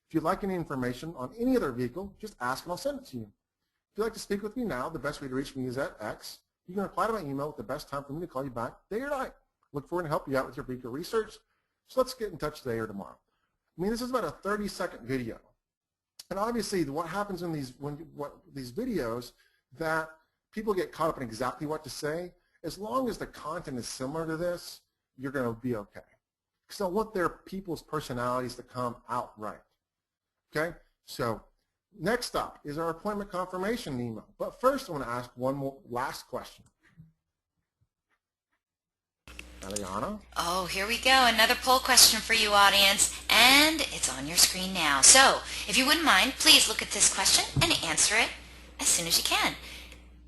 If you'd like any information on any other vehicle, just ask and I'll send it to you. If you'd like to speak with me now, the best way to reach me is at X. You can reply to my email with the best time for me to call you back, day or night. Look forward to help you out with your vehicle research. So let's get in touch today or tomorrow. I mean, this is about a 30-second video. And obviously, what happens in these videos, that people get caught up in exactly what to say. As long as the content is similar to this, you're going to be okay. Because I want their people's personalities to come out right. Okay? So next up is our appointment confirmation email. But first, I want to ask one more last question. Eliana? Oh, here we go. Another poll question for you, audience. And it's on your screen now. So, if you wouldn't mind, please look at this question and answer it as soon as you can.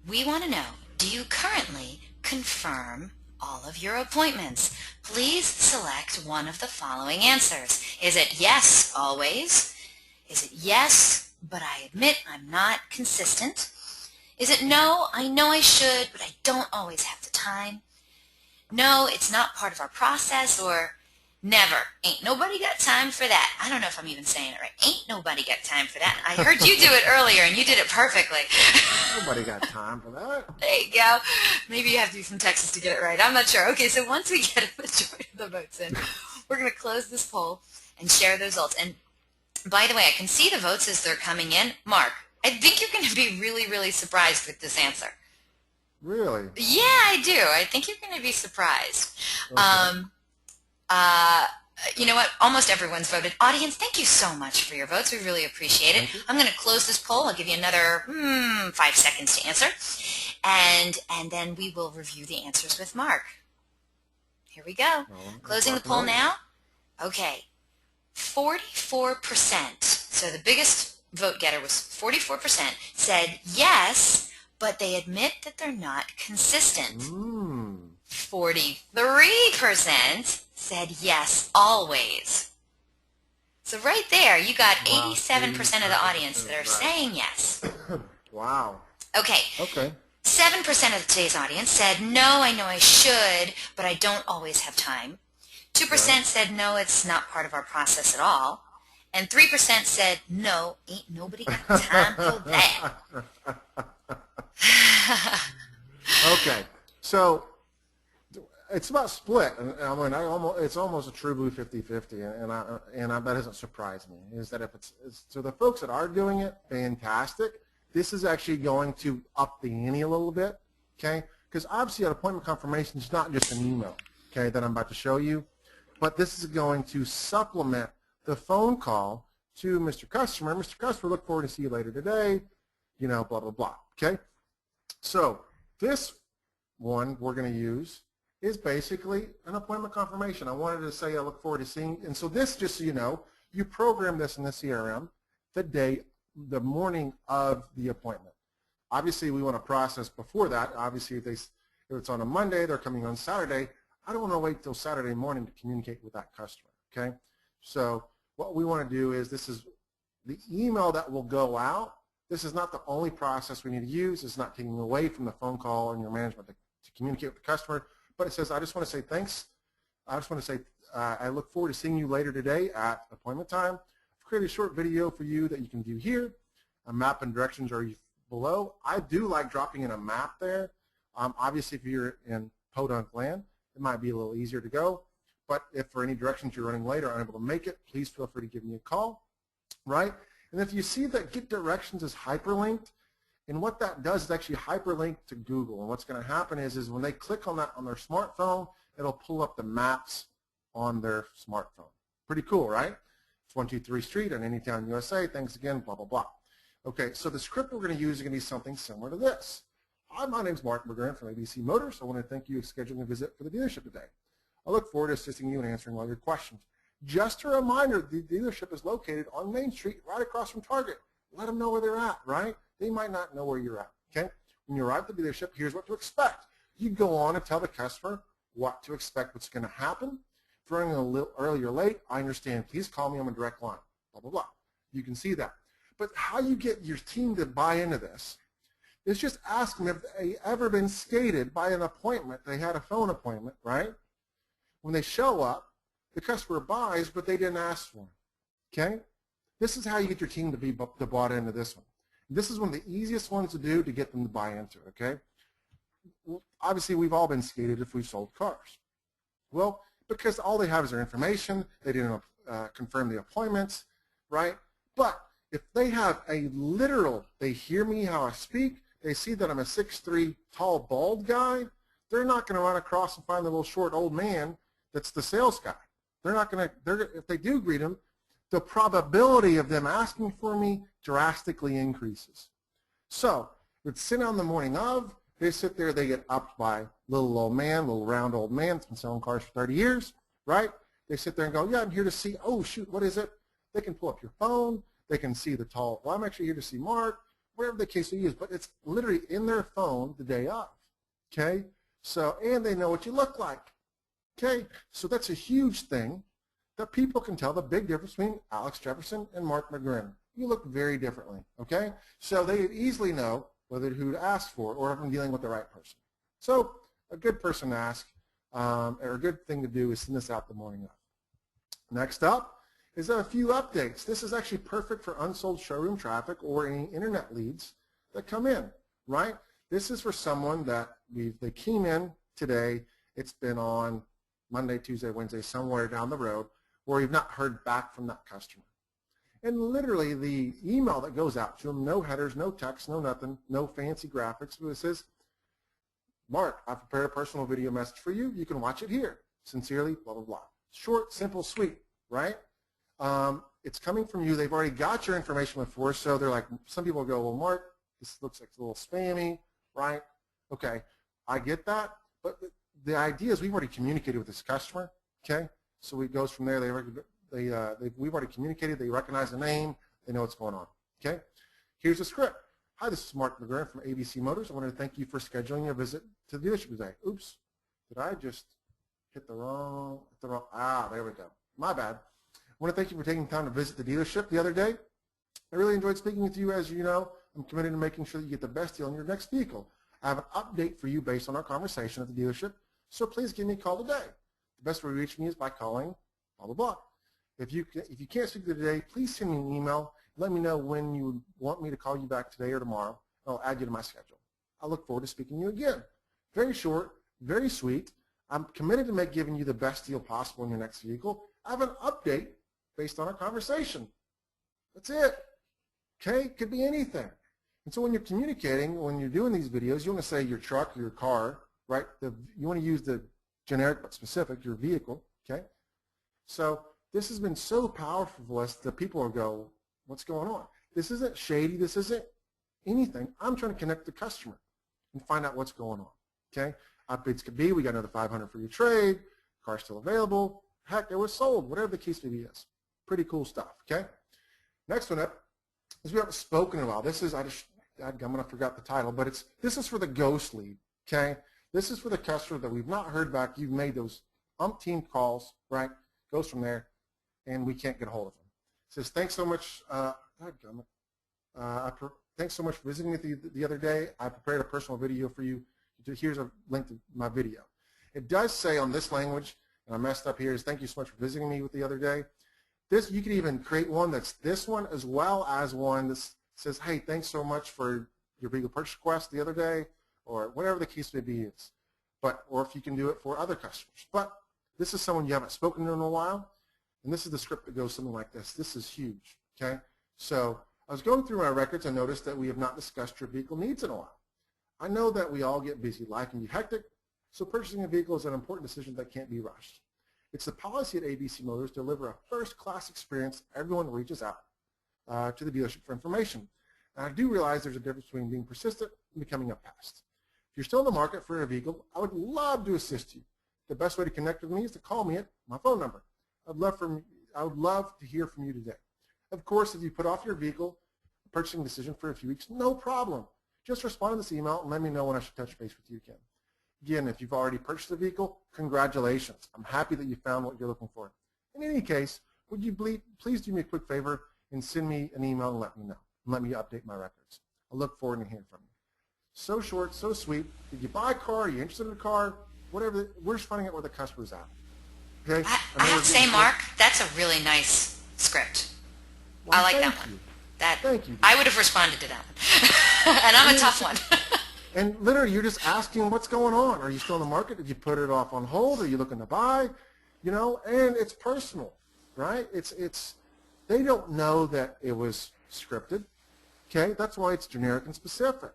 We want to know, do you currently confirm all of your appointments? Please select one of the following answers. Is it yes, always? Is it yes, but I admit I'm not consistent? Is it no, I know I should, but I don't always have the time? No, it's not part of our process, or never. Ain't nobody got time for that. I don't know if I'm even saying it right. Ain't nobody got time for that. I heard you do it earlier, and you did it perfectly. Nobody got time for that. There you go. Maybe you have to be from Texas to get it right. I'm not sure. Okay, so once we get a majority of the votes in, we're going to close this poll and share the results. And by the way, I can see the votes as they're coming in. Mark, I think you're going to be really, really surprised with this answer. Really? Yeah, I do. I think you're going to be surprised. Okay. You know what? Almost everyone's voted. Audience, thank you so much for your votes. We really appreciate it. I'm going to close this poll. I'll give you another 5 seconds to answer. And then we will review the answers with Mark. Here we go. Closing the poll now. Okay. 44%. So the biggest vote getter was 44% said yes, but they admit that they're not consistent. 43% said yes, always. So right there, you got 87% of the audience that are saying yes. Wow. Okay. Okay. 7% of today's audience said, no, I know I should, but I don't always have time. 2% said, no, it's not part of our process at all. And 3% said, no, ain't nobody got time for that. Okay, so it's about split. I mean, it's almost a true blue 50-50, and that doesn't surprise me. Is that if it's so the folks that are doing it, fantastic. This is actually going to up the ante a little bit, okay? Because obviously, an appointment confirmation is not just an email, okay, that I'm about to show you, but this is going to supplement the phone call to Mr. Customer. Mr. Customer, look forward to see you later today, you know, blah, blah, blah, okay? So this one we're going to use is basically an appointment confirmation. I wanted to say I look forward to seeing, and so this, just so you know, you program this in the CRM the morning of the appointment. Obviously, we want to process before that. Obviously, if it's on a Monday, they're coming on Saturday, I don't want to wait till Saturday morning to communicate with that customer, okay? So what we want to do is, this is the email that will go out. This is not the only process we need to use. It's not taking away from the phone call and your management to communicate with the customer, but it says, I just want to say thanks. I just want to say I look forward to seeing you later today at appointment time. I've created a short video for you that you can view here. A map and directions are below. I do like dropping in a map there. Obviously, if you're in podunk land, it might be a little easier to go. But if for any directions you're running late or unable to make it, please feel free to give me a call, right? And if you see that Get Directions is hyperlinked, and what that does is actually hyperlink to Google. And what's going to happen is when they click on that on their smartphone, it'll pull up the maps on their smartphone. Pretty cool, right? It's 123 Street in Anytown, USA. Thanks again, blah, blah, blah. Okay, so the script we're going to use is going to be something similar to this. Hi, my name's Marc McGurren from ABC Motors. I want to thank you for scheduling a visit for the dealership today. I look forward to assisting you and answering all your questions. Just a reminder, the dealership is located on Main Street right across from Target. Let them know where they're at, right? They might not know where you're at, okay? When you arrive at the dealership, here's what to expect. You go on and tell the customer what to expect, what's going to happen. If you're running a little early or late, I understand. Please call me on a direct line, blah, blah, blah. You can see that. But how you get your team to buy into this is just ask them if they ever been skated by an appointment. They had a phone appointment, right? When they show up, the customer buys, but they didn't ask for it, okay? This is how you get your team to be bought into this one. This is one of the easiest ones to do to get them to buy into it, okay? Obviously, we've all been skated if we've sold cars. Well, because all they have is their information, they didn't confirm the appointments, right? But if they have a literal, they hear me how I speak, they see that I'm a 6'3", tall, bald guy, they're not going to run across and find the little short old man that's the sales guy. They're not going to, if they do greet him, the probability of them asking for me drastically increases. So, it's sit on the morning of, they sit there, they get upped by little old man, little round old man that's been selling cars for 30 years, right? They sit there and go, yeah, I'm here to see, oh shoot, what is it? They can pull up your phone, they can see the tall, well, I'm actually here to see Mark, whatever the case they use, but it's literally in their phone the day of, okay? So, and they know what you look like, okay? So that's a huge thing that people can tell the big difference between Alex Jefferson and Marc McGurren. You look very differently, okay? So they easily know whether who to ask for or if I'm dealing with the right person. So a good person to ask, or a good thing to do is send this out the morning of. Next up is a few updates. This is actually perfect for unsold showroom traffic or any internet leads that come in, right? This is for someone that they came in today. It's been on Monday, Tuesday, Wednesday, somewhere down the road where you've not heard back from that customer. And literally the email that goes out to them, no headers, no text, no nothing, no fancy graphics, but it says, Mark, I've prepared a personal video message for you. You can watch it here. Sincerely, blah, blah, blah. Short, simple, sweet, right? It's coming from you. They've already got your information before, so they're like, some people go, well, Mark, this looks like a little spammy, right? Okay, I get that, but the idea is we've already communicated with this customer, okay? So it goes from there. We've already communicated. They recognize the name. They know what's going on, okay? Here's the script. Hi, this is Marc McGurren from ABC Motors. I want to thank you for scheduling your visit to the dealership today. Oops, did I just hit the wrong, there we go. My bad. I want to thank you for taking time to visit the dealership the other day. I really enjoyed speaking with you. As you know, I'm committed to making sure that you get the best deal on your next vehicle. I have an update for you based on our conversation at the dealership, so please give me a call today. The best way to reach me is by calling blah, blah, blah. If you can't speak to today, please send me an email. Let me know when you want me to call you back today or tomorrow. I'll add you to my schedule. I look forward to speaking to you again. Very short, very sweet. I'm committed to giving you the best deal possible in your next vehicle. I have an update based on our conversation. That's it. Okay? Could be anything. And so when you're communicating, when you're doing these videos, you want to say your truck, your car, right? You want to use the generic but specific, your vehicle, okay? So this has been so powerful for us that people will go, what's going on? This isn't shady. This isn't anything. I'm trying to connect the customer and find out what's going on, okay? Updates could be, we got another $500 for your trade, car's still available, heck, it was sold, whatever the case maybe is. Pretty cool stuff, okay? Next one up is we haven't spoken in a while. This is, I'm going to forget the title, but this is for the ghost lead, okay? This is for the customer that we've not heard back. You've made those umpteen calls, right? Goes from there, and we can't get a hold of them. It says, thanks so much. Thanks so much for visiting with me the other day. I prepared a personal video for you. Here's a link to my video. It does say on this language, and I messed up here, is thank you so much for visiting me with the other day. You can even create one that's this one as well as one that says, hey, thanks so much for your vehicle purchase request the other day, or whatever the case may be is. Or if you can do it for other customers. But this is someone you haven't spoken to in a while, and this is the script that goes something like this. This is huge, okay? So I was going through my records and noticed that we have not discussed your vehicle needs in a while. I know that we all get busy. Life can be hectic, so purchasing a vehicle is an important decision that can't be rushed. It's the policy at ABC Motors to deliver a first-class experience. Everyone reaches out to the dealership for information. And I do realize there's a difference between being persistent and becoming a pest. If you're still in the market for a vehicle, I would love to assist you. The best way to connect with me is to call me at my phone number. I'd love for I would love to hear from you today. Of course, if you put off your vehicle purchasing decision for a few weeks, no problem. Just respond to this email and let me know when I should touch base with you again. Again, if you've already purchased a vehicle, congratulations. I'm happy that you found what you're looking for. In any case, would you please do me a quick favor and send me an email and let me know. And let me update my records. I look forward to hearing from you. So short, so sweet. Did you buy a car? Are you interested in a car? Whatever. We're just finding out where the customer's at. Okay? I have to say, Mark, that's a really nice script. Well, I like that one. Thank you. I would have responded to that one. And I'm a tough one. And literally, you're just asking what's going on. Are you still in the market? Did you put it off on hold? Are you looking to buy? You know, and it's personal, right? They don't know that it was scripted. Okay? That's why it's generic and specific.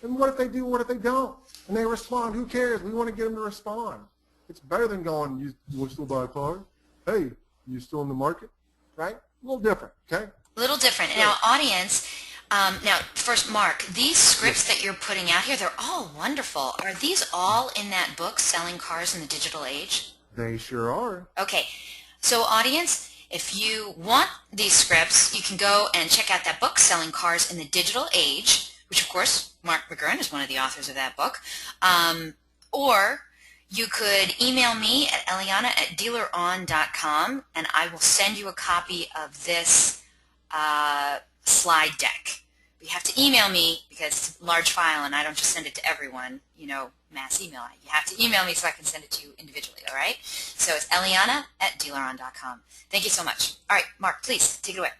And what if they do? What if they don't? And they respond. Who cares? We want to get them to respond. It's better than going, you want to still buy a car? Hey, you still in the market? Right? A little different, okay? A little different. Now, audience, now, first, Mark, these scripts that you're putting out here, they're all wonderful. Are these all in that book, Selling Cars in the Digital Age? They sure are. Okay. So, audience, if you want these scripts, you can go and check out that book, Selling Cars in the Digital Age, which, of course, Marc McGurren is one of the authors of that book. Or you could email me at eliana@dealeron.com, and I will send you a copy of this slide deck. But you have to email me because it's a large file, and I don't just send it to everyone, you know, mass email. You have to email me so I can send it to you individually, all right? So it's eliana@dealeron.com. Thank you so much. All right, Mark, please, take it away.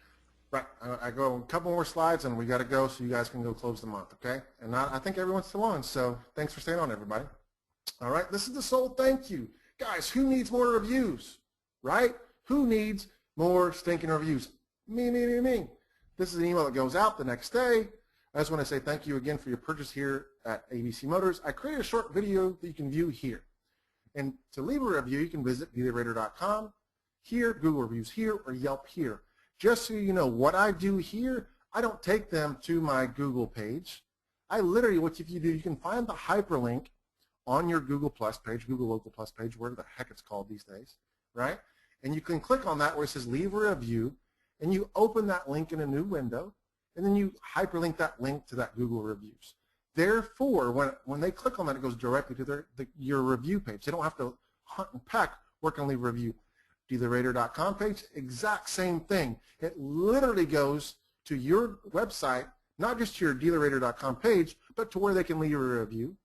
Right. I go a couple more slides, and we got to go so you guys can go close the month, okay? And I think everyone's still on, so thanks for staying on, everybody. All right, this is the sole thank you. Guys, who needs more reviews, right? Who needs more stinking reviews? Me, me, me, me. This is an email that goes out the next day. I just want to say thank you again for your purchase here at ABC Motors. I created a short video that you can view here. And to leave a review, you can visit dealerrater.com, here, Google Reviews here, or Yelp here. Just so you know, what I do here, I don't take them to my Google page. I literally, what if you do, you can find the hyperlink on your Google Plus page, Google Local Plus page, whatever the heck it's called these days, right? And you can click on that where it says leave a review, and you open that link in a new window, and then you hyperlink that link to that Google Reviews. Therefore, when they click on that, it goes directly to your review page. They don't have to hunt and peck, where can I leave a review? DealerRater.com page, exact same thing. It literally goes to your website, not just to your DealerRater.com page, but to where they can leave a review.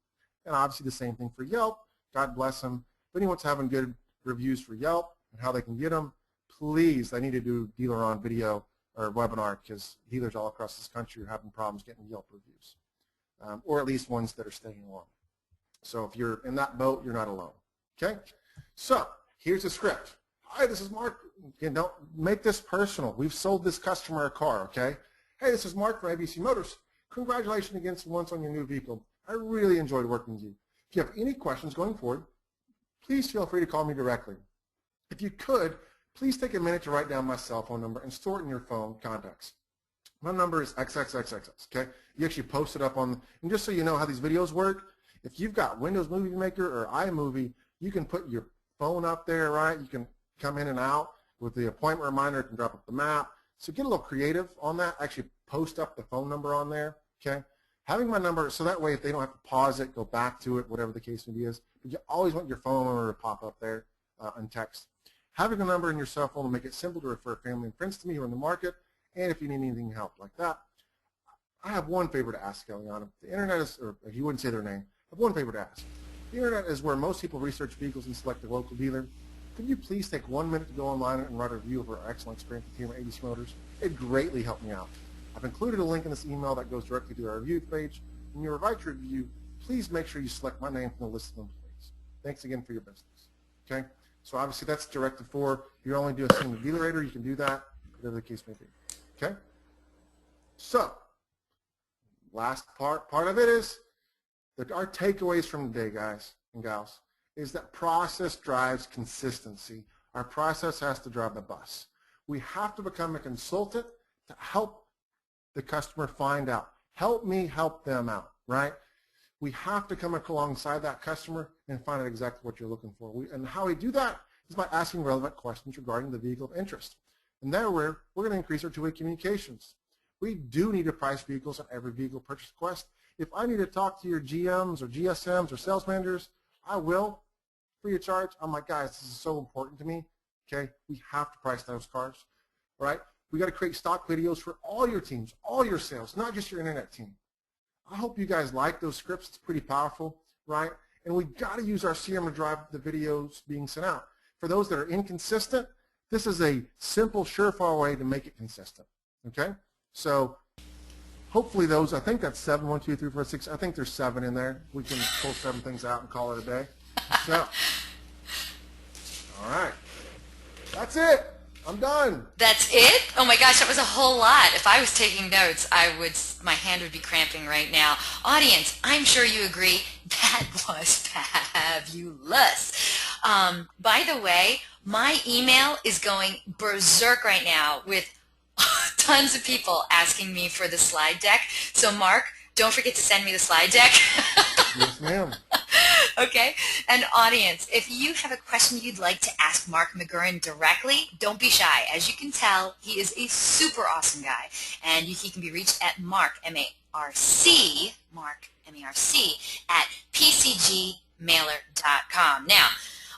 And obviously the same thing for Yelp. God bless them. If anyone's having good reviews for Yelp and how they can get them, please, I need to do DealerOn video or webinar because dealers all across this country are having problems getting Yelp reviews, or at least ones that are staying on. So if you're in that boat, you're not alone. Okay? So here's the script. Hi, this is Mark. Again, don't make this personal. We've sold this customer a car, okay? Hey, this is Mark from ABC Motors. Congratulations again once on your new vehicle. I really enjoyed working with you. If you have any questions going forward, please feel free to call me directly. If you could, please take a minute to write down my cell phone number and store it in your phone contacts. My number is XXXXX, okay? You actually post it up on, and just so you know how these videos work, if you've got Windows Movie Maker or iMovie, you can put your phone up there, right? You can come in and out with the appointment reminder. It can drop up the map. So get a little creative on that. Actually post up the phone number on there, okay? Having my number, so that way if they don't have to pause it, go back to it, whatever the case may be is, but you always want your phone number to pop up there on text. Having a number in your cell phone will make it simple to refer family and friends to me who are in the market, and if you need anything help like that. I have one favor to ask, Eliana. The internet is, or if you wouldn't say their name, I have one favor to ask. The internet is where most people research vehicles and select a local dealer. Could you please take 1 minute to go online and write a review of our excellent experience with here at ABC Motors? It'd greatly help me out. I've included a link in this email that goes directly to our review page. When you write your review, please make sure you select my name from the list of employees. Thanks again for your business. Okay? So obviously that's directed for, if you're only doing something with DealerRater, you can do that, whatever the case may be. Okay? So, last part of it is that our takeaways from today, guys and gals, is that process drives consistency. Our process has to drive the bus. We have to become a consultant to help the customer find out. Help me help them out, right? We have to come alongside that customer and find out exactly what you're looking for. And how we do that is by asking relevant questions regarding the vehicle of interest. And that way, we're going to increase our two-way communications. We do need to price vehicles on every vehicle purchase request. If I need to talk to your GMs or GSMs or sales managers, I will, free of charge. I'm like, guys, this is so important to me. Okay, we have to price those cars, right? We got to create stock videos for all your teams, all your sales, not just your internet team. I hope you guys like those scripts. It's pretty powerful, right? And we got to use our CRM to drive the videos being sent out. For those that are inconsistent, this is a simple, surefire way to make it consistent, okay? So hopefully those, I think that's 7, 1, 2, 3, 4, 6. I think there's 7 in there. We can pull 7 things out and call it a day. So, all right. That's it. I'm done. That's it? Oh my gosh, that was a whole lot. If I was taking notes, my hand would be cramping right now. Audience, I'm sure you agree, that was fabulous. By the way, my email is going berserk right now with tons of people asking me for the slide deck. So Mark, don't forget to send me the slide deck. Yes, ma'am. Okay? And audience, if you have a question you'd like to ask Marc McGurren directly, don't be shy. As you can tell, he is a super awesome guy. And he can be reached at Marc, M-A-R-C, Marc, M-A-R-C, at pcgmailer.com. Now,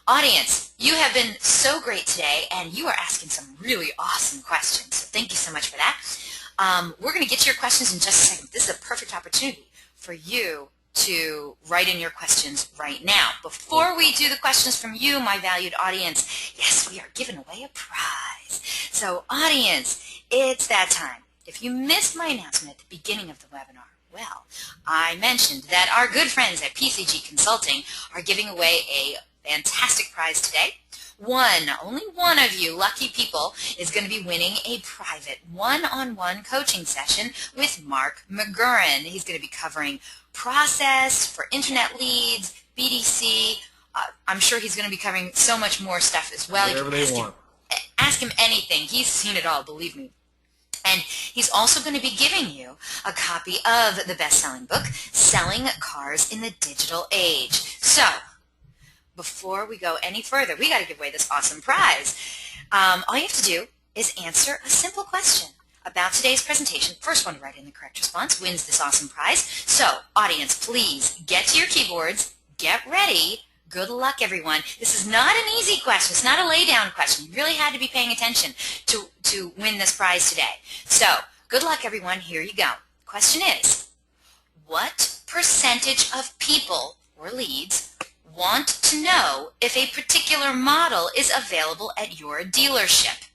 audience, you have been so great today, and you are asking some really awesome questions. So thank you so much for that. We're going to get to your questions in just a second. This is a perfect opportunity for you to write in your questions right now. Before we do the questions from you, my valued audience, yes, we are giving away a prize. So, audience, it's that time. If you missed my announcement at the beginning of the webinar, well, I mentioned that our good friends at PCG Consulting are giving away a fantastic prize today. Only one of you lucky people is going to be winning a private one-on-one coaching session with Marc McGurren. He's going to be covering process for internet leads, BDC. I'm sure he's going to be covering so much more stuff as well. Whatever they want. Ask him anything. He's seen it all, believe me. And he's also going to be giving you a copy of the best-selling book, Selling Cars in the Digital Age. So, before we go any further, we got to give away this awesome prize. All you have to do is answer a simple question about today's presentation. First one to write in the correct response wins this awesome prize. So, audience, please get to your keyboards, get ready. Good luck, everyone. This is not an easy question. It's not a lay-down question. You really had to be paying attention to win this prize today. So, good luck, everyone. Here you go. Question is, what percentage of people or leads want to know if a particular model is available at your dealership?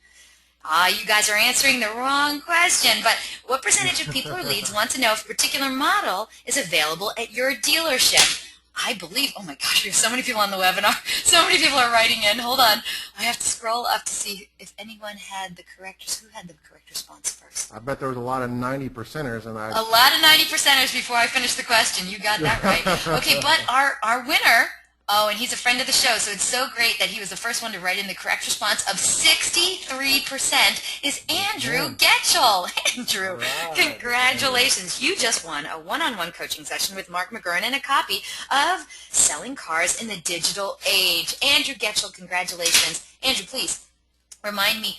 You guys are answering the wrong question, but what percentage of people or leads want to know if a particular model is available at your dealership? I believe, oh my gosh, we have so many people on the webinar. So many people are writing in. Hold on. I have to scroll up to see if anyone had the correct, who had the correct response first? I bet there was a lot of 90%ers. A lot of 90%ers before I finished the question. You got that right. Okay, but our winner, oh, and he's a friend of the show, so it's so great that he was the first one to write in the correct response of 63% is Andrew Getchell. Andrew, right. Congratulations. You just won a one-on-one coaching session with Marc McGurren and a copy of Selling Cars in the Digital Age. Andrew Getchell, congratulations. Andrew, please remind me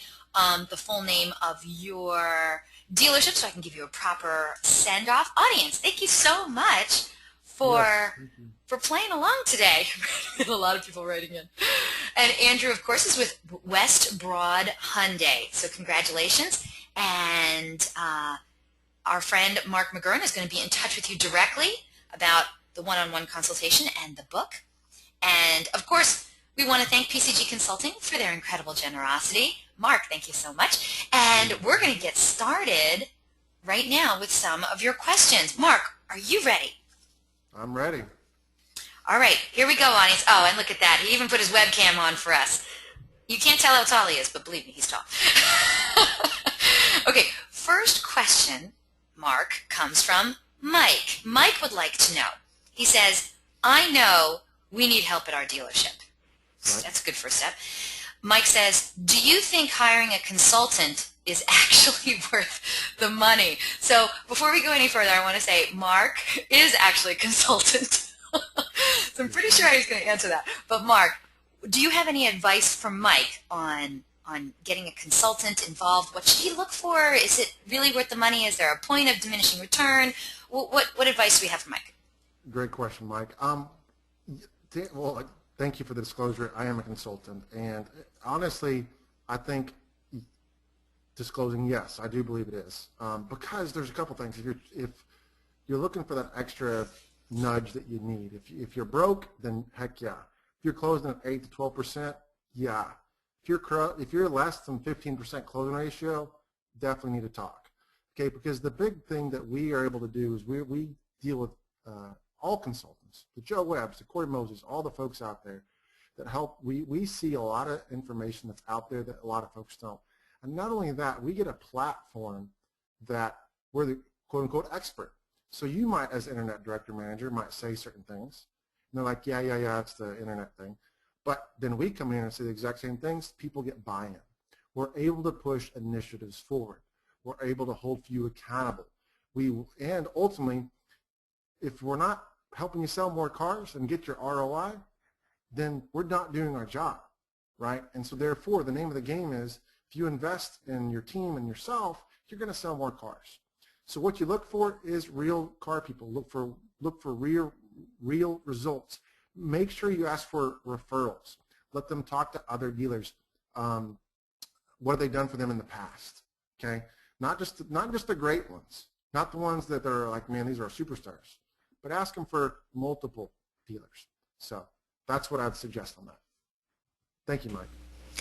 the full name of your dealership so I can give you a proper send-off. Audience, thank you so much for playing along today. A lot of people writing in. And Andrew, of course, is with West Broad Hyundai. So congratulations. And our friend Marc McGurren is going to be in touch with you directly about the one-on-one consultation and the book. And, of course, we want to thank PCG Consulting for their incredible generosity. Marc, thank you so much. And we're going to get started right now with some of your questions. Marc, are you ready? I'm ready. All right, here we go, audience. Oh, and look at that. He even put his webcam on for us. You can't tell how tall he is, but believe me, he's tall. Okay, first question, Marc, comes from Mike. Mike would like to know. He says, I know we need help at our dealership. Right. That's a good first step. Mike says, do you think hiring a consultant is actually worth the money? So before we go any further, I want to say Marc is actually a consultant. So I'm pretty sure he's going to answer that. But Marc, do you have any advice from Mike on getting a consultant involved? What should he look for? Is it really worth the money? Is there a point of diminishing return? What advice do we have for Mike? Great question, Mike. Well, thank you for the disclosure. I am a consultant, and honestly, I think disclosing, yes, I do believe it is, because there's a couple things. If you're looking for that extra nudge that you need, if you're broke, then heck yeah. If you're closing at 8 to 12%, yeah. If you're less than 15% closing ratio, definitely need to talk. Okay, because the big thing that we are able to do is we deal with all consultants, the Joe Webbs, the Corey Moses, all the folks out there that help. We see a lot of information that's out there that a lot of folks don't. And not only that, we get a platform that we're the quote-unquote expert. So you might, as internet director manager, might say certain things. And they're like, yeah, it's the internet thing. But then we come in and say the exact same things. People get buy-in. We're able to push initiatives forward. We're able to hold you accountable. And ultimately, if we're not helping you sell more cars and get your ROI, then we're not doing our job, right? And so therefore, the name of the game is, if you invest in your team and yourself, you're going to sell more cars. So what you look for is real car people. Look for real results. Make sure you ask for referrals. Let them talk to other dealers. What have they done for them in the past? Okay, not just the great ones, not the ones that are like, man, these are superstars, but ask them for multiple dealers. So that's what I'd suggest on that. Thank you, Mike.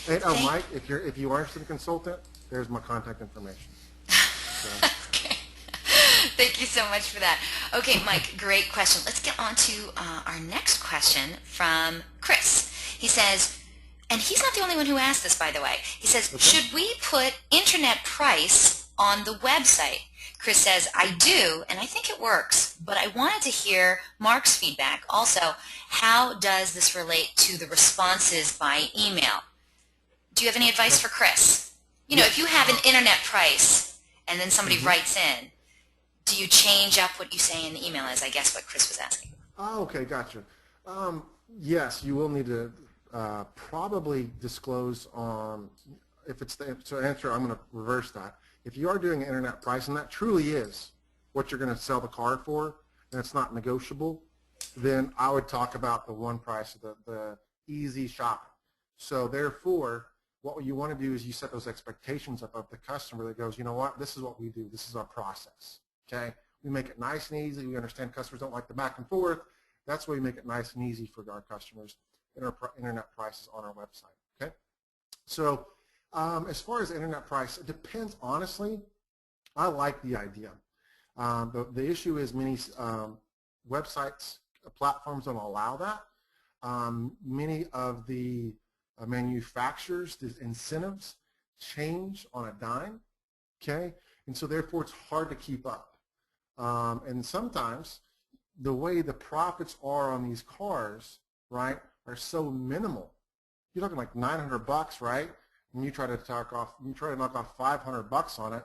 And Mike, if you are interested in a consultant, there's my contact information. So. Okay. Thank you so much for that. Okay, Mike, great question. Let's get on to our next question from Chris. He says, and he's not the only one who asked this, by the way. He says, okay, should we put internet price on the website? Chris says, I do, and I think it works, but I wanted to hear Mark's feedback. Also, how does this relate to the responses by email? Do you have any advice for Chris? You know, if you have an internet price and then somebody writes in, do you change up what you say in the email, is I guess what Chris was asking? Oh, okay, gotcha. Yes, you will need to probably disclose on, if it's the answer, I'm going to reverse that. If you are doing an internet price, and that truly is what you're going to sell the car for, and it's not negotiable, then I would talk about the one price, the easy shopping. So therefore, what you want to do is you set those expectations up of the customer that goes, you know what, this is what we do. This is our process. Okay? We make it nice and easy. We understand customers don't like the back and forth. That's why we make it nice and easy for our customers in our internet prices on our website. Okay? So as far as internet price, it depends. Honestly, I like the idea. The issue is many websites, platforms don't allow that. Many of the manufacturers, the incentives change on a dime, okay? And so therefore it's hard to keep up. And sometimes the way the profits are on these cars, right, are so minimal. You're talking like $900, right? And you try to knock off $500 on it.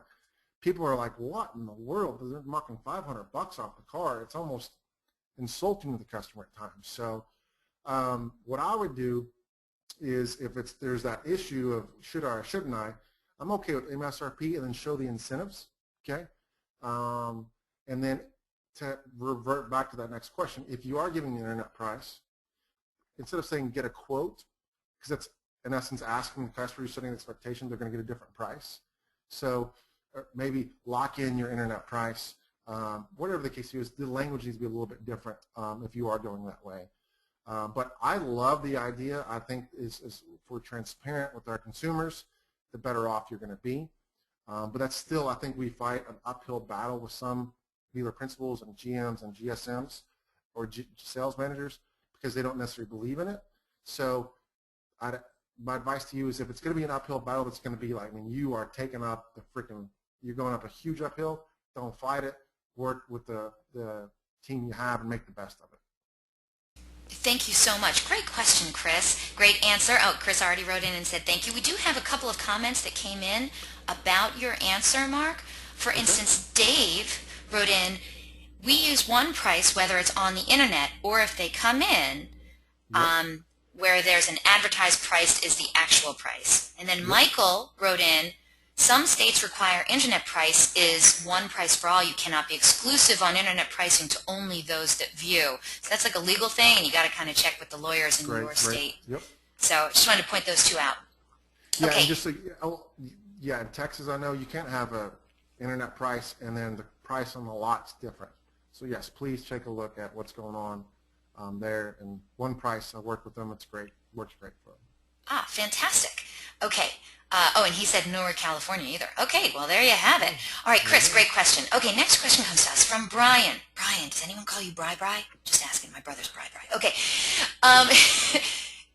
People are like, what in the world? They're knocking $500 off the car. It's almost insulting to the customer at times. So what I would do is, if there's that issue of should I or shouldn't I, I'm okay with MSRP and then show the incentives, okay? And then to revert back to that next question, if you are giving the internet price, instead of saying get a quote, because that's in essence asking the customer, you're setting an expectation they're going to get a different price. So maybe lock in your internet price. Whatever the case is, the language needs to be a little bit different if you are going that way. But I love the idea. I think is if we're transparent with our consumers, the better off you're going to be. But that's still, I think we fight an uphill battle with some dealer principals and GMs and GSMs or sales managers because they don't necessarily believe in it. So my advice to you is, if it's going to be an uphill battle, it's going to be like, I mean, you are taking up you're going up a huge uphill. Don't fight it. Work with the team you have and make the best of it. Thank you so much. Great question, Chris. Great answer. Oh, Chris already wrote in and said thank you. We do have a couple of comments that came in about your answer, Mark. For instance, Dave wrote in, we use one price whether it's on the internet or if they come in. where there's an advertised price is the actual price. And then Michael wrote in, some states require internet price is one price for all. You cannot be exclusive on internet pricing to only those that view. So that's like a legal thing, and you got to kind of check with the lawyers in your state. Yep. So just wanted to point those two out. Yeah, okay. And just so, in Texas, I know you can't have a internet price and then the price on the lot's different. So yes, please take a look at what's going on there. And one price, I worked with them. It's great. Works great for them. Ah, fantastic. Okay. And he said Newark, California either. Okay, well, there you have it. All right, Chris, great question. Okay, next question comes to us from Brian. Brian, does anyone call you Bri? Just asking. My brother's Bri. Okay.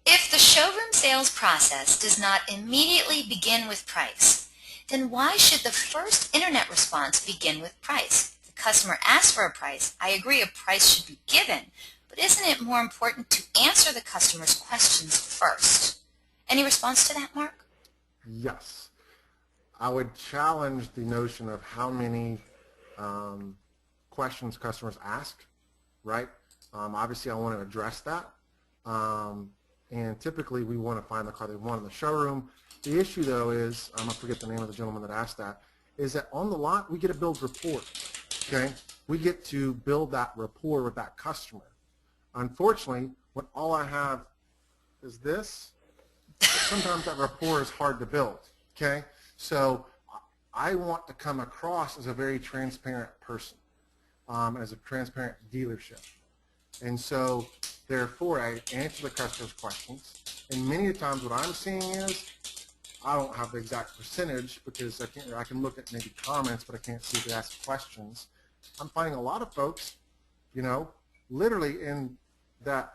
If the showroom sales process does not immediately begin with price, then why should the first internet response begin with price? If the customer asks for a price, I agree a price should be given, but isn't it more important to answer the customer's questions first? Any response to that, Mark? Yes. I would challenge the notion of how many questions customers ask, right? Obviously, I want to address that. And typically, we want to find the car they want in the showroom. The issue, though, is, I forget the name of the gentleman that asked that, is that on the lot, we get to build rapport, okay? We get to build that rapport with that customer. Unfortunately, when all I have is this, sometimes that rapport is hard to build, okay? So I want to come across as a very transparent person, as a transparent dealership. And so, therefore, I answer the customer's questions. And many times what I'm seeing is, I don't have the exact percentage because I can look at maybe comments, but I can't see if they ask questions. I'm finding a lot of folks, literally in that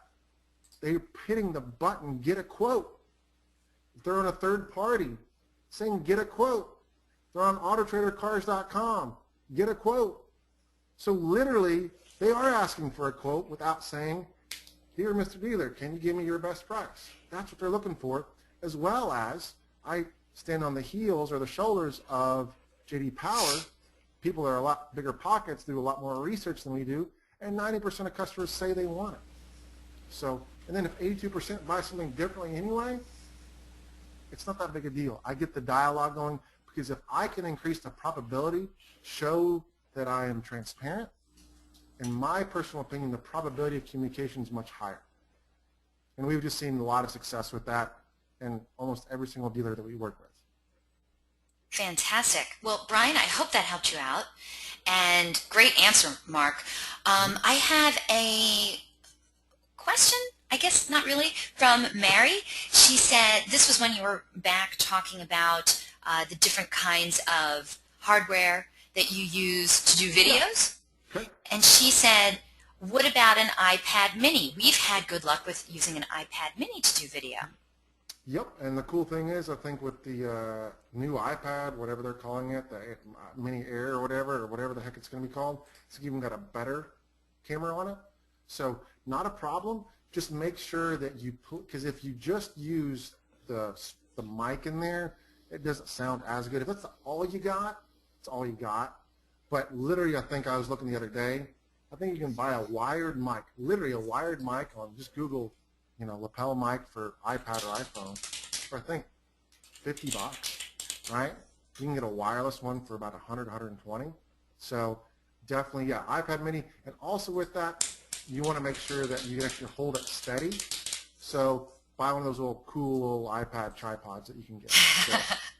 they're hitting the button, get a quote. If they're on a third party, saying get a quote. They're on autotradercars.com, get a quote. So literally, they are asking for a quote without saying, dear Mr. Dealer, can you give me your best price? That's what they're looking for, as well as I stand on the heels or the shoulders of J.D. Power. People that are a lot bigger pockets do a lot more research than we do, and 90% of customers say they want it. So, and then if 82% buy something differently anyway, it's not that big a deal. I get the dialogue going because if I can increase the probability, show that I am transparent, in my personal opinion, the probability of communication is much higher. And we've just seen a lot of success with that in almost every single dealer that we work with. Fantastic. Well, Brian, I hope that helped you out. And great answer, Mark. I have a question, I guess not really, from Mary. She said, this was when you were back talking about the different kinds of hardware that you use to do videos. Okay. And she said, what about an iPad mini? We've had good luck with using an iPad mini to do video. Yep, and the cool thing is, I think with the new iPad, whatever they're calling it, the Mini Air or whatever the heck it's going to be called, it's even got a better camera on it. So not a problem. Just make sure that you put, because if you just use the mic in there, it doesn't sound as good. If that's all you got, it's all you got. But literally, I think I was looking the other day, I think you can buy a wired mic, literally a wired mic on, just Google, lapel mic for iPad or iPhone, for I think $50, right? You can get a wireless one for about 100, 120. So definitely, yeah, iPad mini. And also with that, you want to make sure that you can actually hold it steady. So buy one of those little cool little iPad tripods that you can get.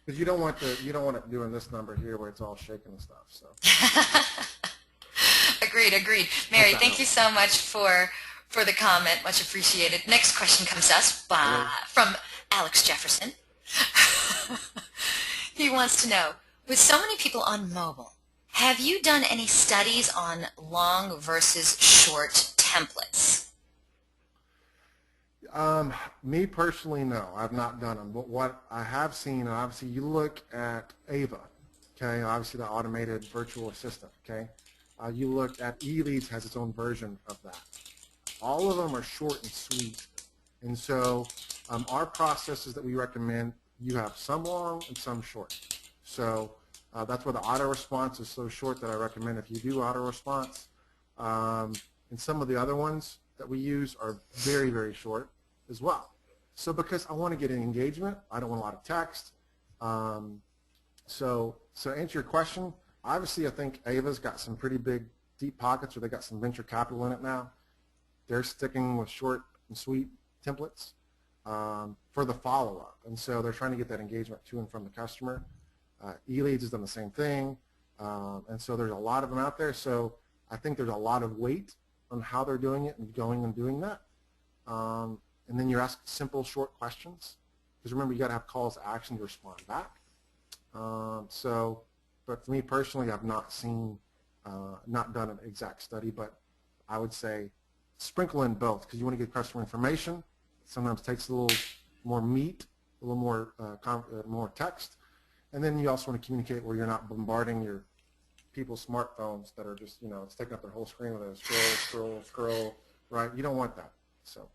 Because you don't want it doing this number here where it's all shaking and stuff. So. Agreed. Mary, thank you so much for the comment. Much appreciated. Next question comes to us from Alex Jefferson. He wants to know, with so many people on mobile, have you done any studies on long versus short templates? Me personally, no. I've not done them. But what I have seen, and obviously you look at Ava, okay, obviously the automated virtual assistant, okay. You look at eLeads has its own version of that. All of them are short and sweet. And so our processes that we recommend, you have some long and some short. So that's why the auto response is so short that I recommend if you do auto response. And some of the other ones that we use are very, very short as well. So because I want to get an engagement, I don't want a lot of text. So answer your question, obviously I think Ava's got some pretty big, deep pockets, or they got some venture capital in it now. They're sticking with short and sweet templates for the follow-up. And so they're trying to get that engagement to and from the customer. eLeads has done the same thing. And so there's a lot of them out there. So I think there's a lot of weight on how they're doing it and going and doing that. And then you ask simple, short questions. Because remember, you got to have calls to action to respond back. But for me personally, I've not seen, not done an exact study, but I would say sprinkle in both, because you want to get customer information. Sometimes takes a little more meat, a little more text, and then you also want to communicate where you're not bombarding your people's smartphones that are just, it's taking up their whole screen with a scroll, right? You don't want that. So.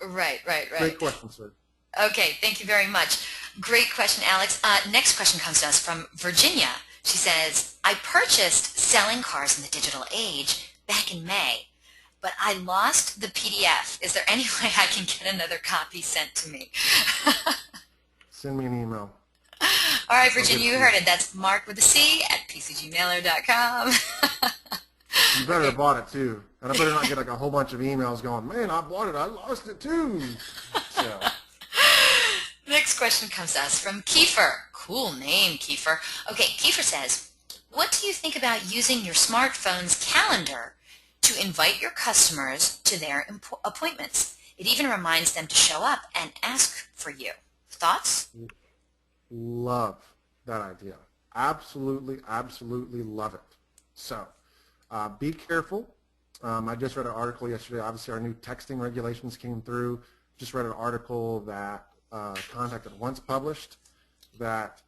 Right. Great question, sir. Okay, thank you very much. Great question, Alex. Next question comes to us from Virginia. She says, I purchased Selling Cars in the Digital Age back in May, but I lost the PDF. Is there any way I can get another copy sent to me? Send me an email. All right, Virginia, you heard it. That's Marc with a C at pcgmailer.com. You better have bought it too. And I better not get like a whole bunch of emails going, man, I bought it, I lost it too. So. Next question comes to us from Kiefer. Cool name, Kiefer. Okay, Kiefer says, what do you think about using your smartphone's calendar to invite your customers to their appointments? It even reminds them to show up and ask for you. Thoughts? Love that idea. Absolutely love it. So be careful. I just read an article yesterday. Obviously, our new texting regulations came through. Just read an article that Contact at Once published, that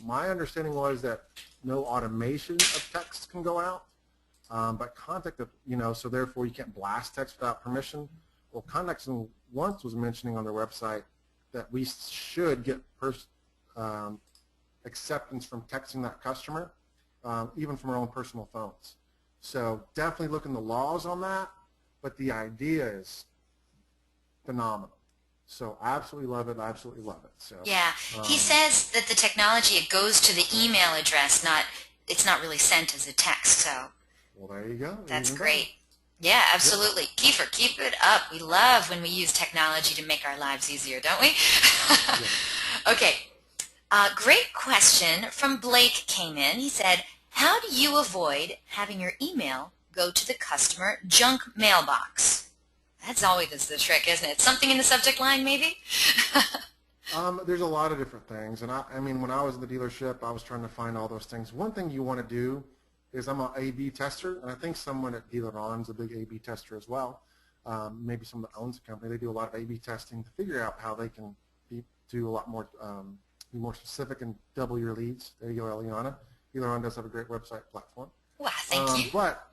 my understanding was that no automation of text can go out, but Contact at, so therefore you can't blast text without permission. Well, Contact at Once was mentioning on their website that we should get acceptance from texting that customer, even from our own personal phones. So definitely look in the laws on that, but the idea is phenomenal. So absolutely love it, absolutely love it. So yeah, he says that the technology, it goes to the email address, it's not really sent as a text. So well, there you go. That's great. Yeah, absolutely. Yep. Kiefer, keep it up. We love when we use technology to make our lives easier, don't we? Yes. Okay. Great question from Blake came in. He said, how do you avoid having your email go to the customer junk mailbox? That's always the trick, isn't it? Something in the subject line, maybe? There's a lot of different things. And I mean, when I was in the dealership, I was trying to find all those things. One thing you want to do is I'm an A/B tester, and I think someone at DealerOn is a big A/B tester as well. Maybe someone that owns a company, they do a lot of A/B testing to figure out how they can do a lot more, be more specific and double your leads. There you go, Eliana. DealerOn does have a great website platform. Wow, thank you. But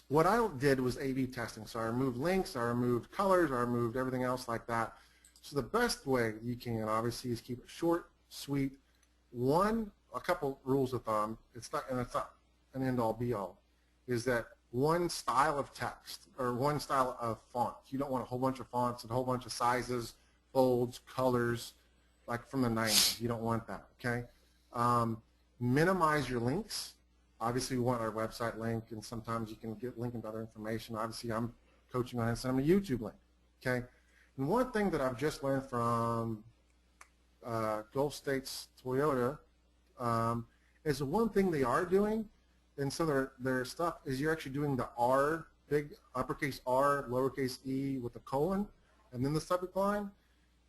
what I did was A/B testing. So I removed links, I removed colors, I removed everything else like that. So the best way you can, obviously, is keep it short, sweet. A couple rules of thumb. It's not an end-all, be-all. Is that one style of text or one style of font? You don't want a whole bunch of fonts and a whole bunch of sizes, folds, colors, like from the 90s. You don't want that. Okay. Minimize your links. Obviously, we want our website link, and sometimes you can get linked into other information. Obviously, I'm coaching on it, so I'm a YouTube link. Okay. And one thing that I've just learned from Gulf States Toyota is the one thing they are doing, and so their stuff is you're actually doing the R, big uppercase R, lowercase e with a colon, and then the subject line.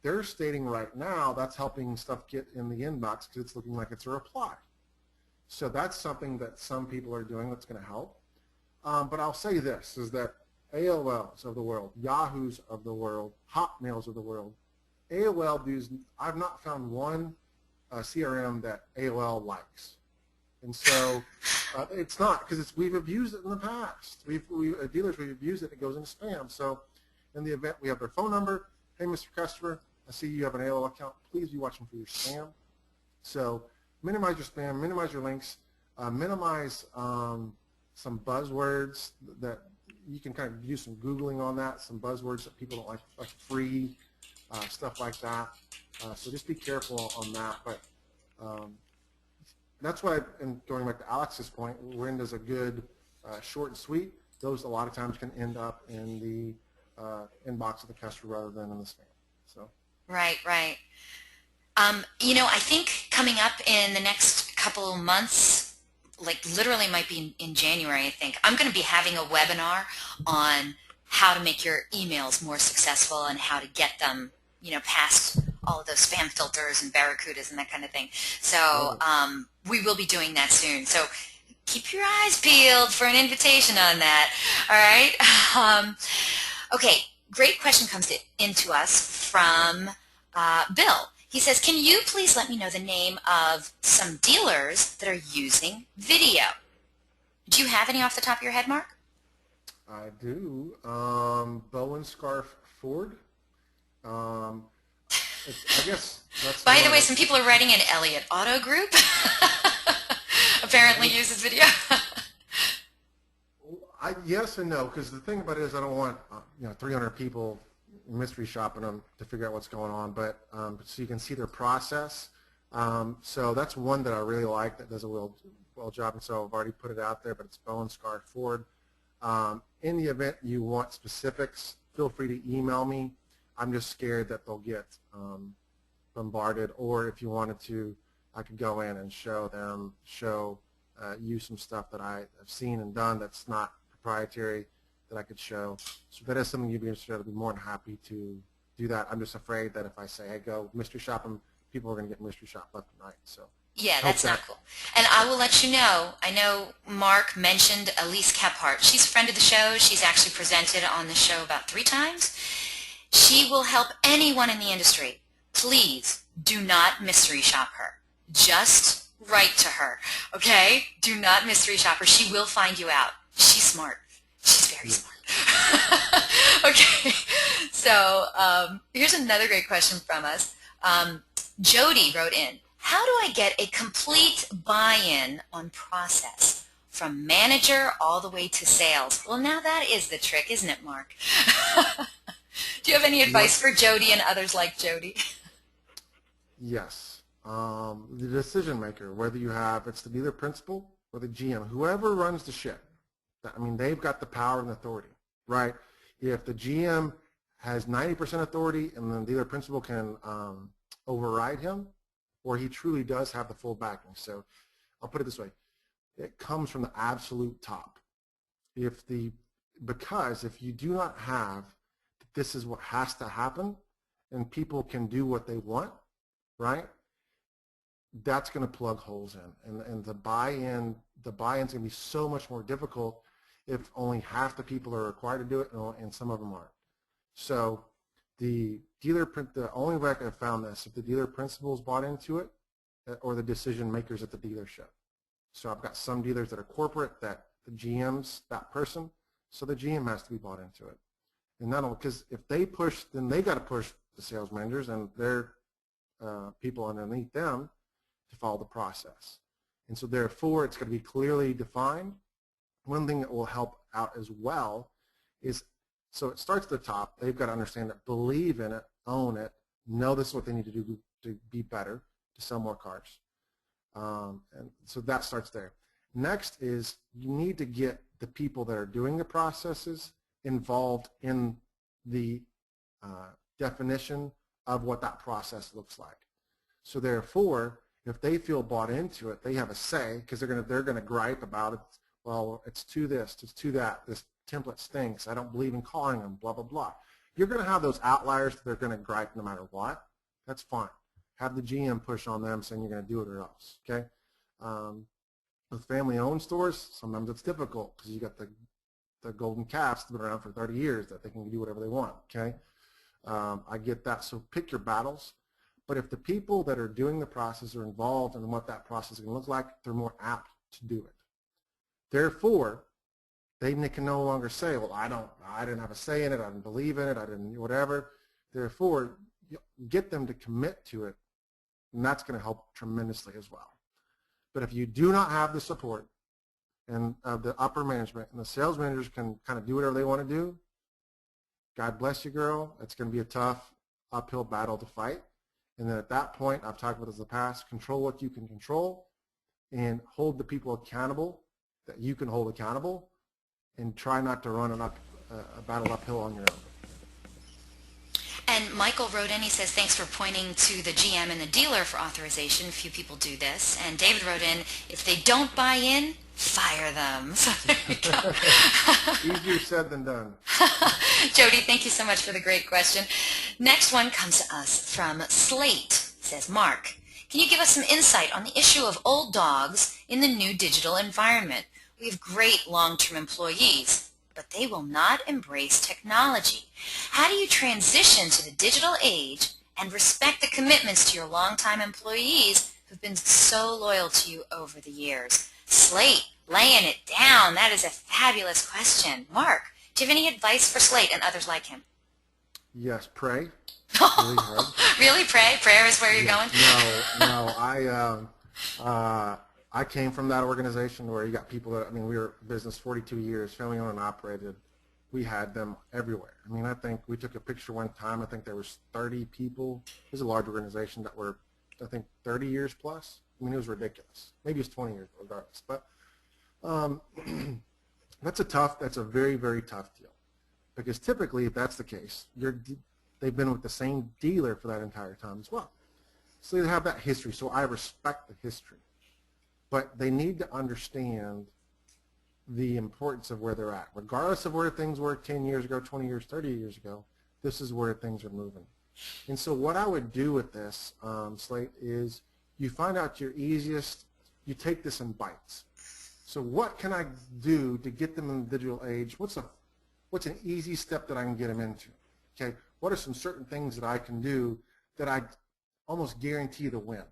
They're stating right now that's helping stuff get in the inbox because it's looking like it's a reply. So that's something that some people are doing that's going to help. But I'll say this, is that AOLs of the world, Yahoos of the world, Hotmails of the world, AOL does, I've not found one CRM that AOL likes. And so it's not, because we've abused it in the past. Dealers, we've abused it, it goes into spam. So in the event we have their phone number, hey, Mr. Customer, I see you have an AOL account. Please be watching for your spam. So minimize your spam, minimize your links, minimize some buzzwords that you can kind of do some Googling on that, some buzzwords that people don't like free, stuff like that. So just be careful on that. But that's why, and going back to Alex's point, when does a good short and sweet, those a lot of times can end up in the inbox of the customer rather than in the spam. So. Right, right. I think coming up in the next couple months, like literally might be in January, I think, I'm going to be having a webinar on how to make your emails more successful and how to get them, past all of those spam filters and barracudas and that kind of thing. So we will be doing that soon. So keep your eyes peeled for an invitation on that. All right. Okay. Great question comes into us from Bill. He says, can you please let me know the name of some dealers that are using video? Do you have any off the top of your head, Mark? I do. Bow and Scarf Ford. I guess that's. By the way, some people are writing in Elliott Auto Group. Apparently uses video. Yes and no, because the thing about it is I don't want 300 people mystery shopping them to figure out what's going on, but so you can see their process. So that's one that I really like that does a well job, and so I've already put it out there, but it's Bow and Scarf Ford. In the event you want specifics, feel free to email me. I'm just scared that they'll get bombarded, or if you wanted to, I could go in and show you some stuff that I have seen and done that's not proprietary that I could show. So if that is something you'd be interested in, I'd be more than happy to do that. I'm just afraid that if I say, hey, go mystery shop them, people are going to get mystery shop left and right. So yeah, that's not cool. And I will let you know, I know Mark mentioned Elise Kephart. She's a friend of the show. She's actually presented on the show about 3 times. She will help anyone in the industry. Please do not mystery shop her. Just write to her, okay? Do not mystery shop her. She will find you out. She's smart. She's very smart. Okay, so here's another great question from us. Jody wrote in, how do I get a complete buy-in on process from manager all the way to sales? Well, now that is the trick, isn't it, Mark? Do you have any advice for Jody and others like Jody? Yes. The decision maker, whether you have, it's the dealer principal or the GM, whoever runs the ship, I mean, they've got the power and authority, right? If the GM has 90% authority and the dealer principal can override him, or he truly does have the full backing. So I'll put it this way. It comes from the absolute top. Because if you do not have, this is what has to happen, and people can do what they want, right? That's going to plug holes in, and the buy-in's going to be so much more difficult if only half the people are required to do it, and some of them aren't. So the only way I have found this, if the dealer principals bought into it, or the decision makers at the dealership. So I've got some dealers that are corporate that the GM's that person, so the GM has to be bought into it. And not only, because if they push, then they got to push the sales managers and their people underneath them to follow the process. And so therefore, it's going to be clearly defined. One thing that will help out as well is, so it starts at the top. They've got to understand it, believe in it, own it, know this is what they need to do to be better, to sell more cars. And so that starts there. Next is you need to get the people that are doing the processes involved in the definition of what that process looks like. So therefore, if they feel bought into it, they have a say, because they're gonna gripe about it. Well, it's to this, it's to that. This template stinks. I don't believe in calling them. Blah blah blah. You're gonna have those outliers that they're gonna gripe no matter what. That's fine. Have the GM push on them saying you're gonna do it or else. Okay. With family-owned stores, sometimes it's difficult because you got the golden calves that have been around for 30 years that they can do whatever they want. Okay. I get that. So pick your battles. But if the people that are doing the process are involved in what that process is going to look like, they're more apt to do it. Therefore, they can no longer say, well, I didn't have a say in it, I didn't believe in it, I didn't whatever. Therefore, get them to commit to it, and that's going to help tremendously as well. But if you do not have the support and the upper management, and the sales managers can kind of do whatever they want to do, God bless you, girl. It's going to be a tough uphill battle to fight. And then at that point, I've talked about this in the past, control what you can control and hold the people accountable that you can hold accountable, and try not to run a battle uphill on your own. And Michael wrote in, he says, thanks for pointing to the GM and the dealer for authorization. Few people do this. And David wrote in, if they don't buy in, fire them. So there you go. Easier said than done. Jody, thank you so much for the great question. Next one comes to us from Slate. It says, Mark, can you give us some insight on the issue of old dogs in the new digital environment? We have great long-term employees, but they will not embrace technology. How do you transition to the digital age and respect the commitments to your longtime employees who've been so loyal to you over the years? Slate, laying it down. That is a fabulous question. Mark, do you have any advice for Slate and others like him? Yes, pray. Really hard. Really, pray? Prayer is where you're going? No. I came from that organization where you got people that, we were in business 42 years, family owned and operated. We had them everywhere. I think we took a picture one time. I think there was 30 people. It was a large organization that were, I think, 30 years plus. It was ridiculous. Maybe it's 20 years, regardless. But that's a very, very tough deal. Because typically, if that's the case, they've been with the same dealer for that entire time as well. So they have that history. So I respect the history. But they need to understand the importance of where they're at. Regardless of where things were 10 years ago, 20 years, 30 years ago, this is where things are moving. And so what I would do with this, Slate, is you find out your easiest, you take this in bites. So what can I do to get them in the digital age? What's an easy step that I can get them into? Okay, what are some certain things that I can do that I almost guarantee to win?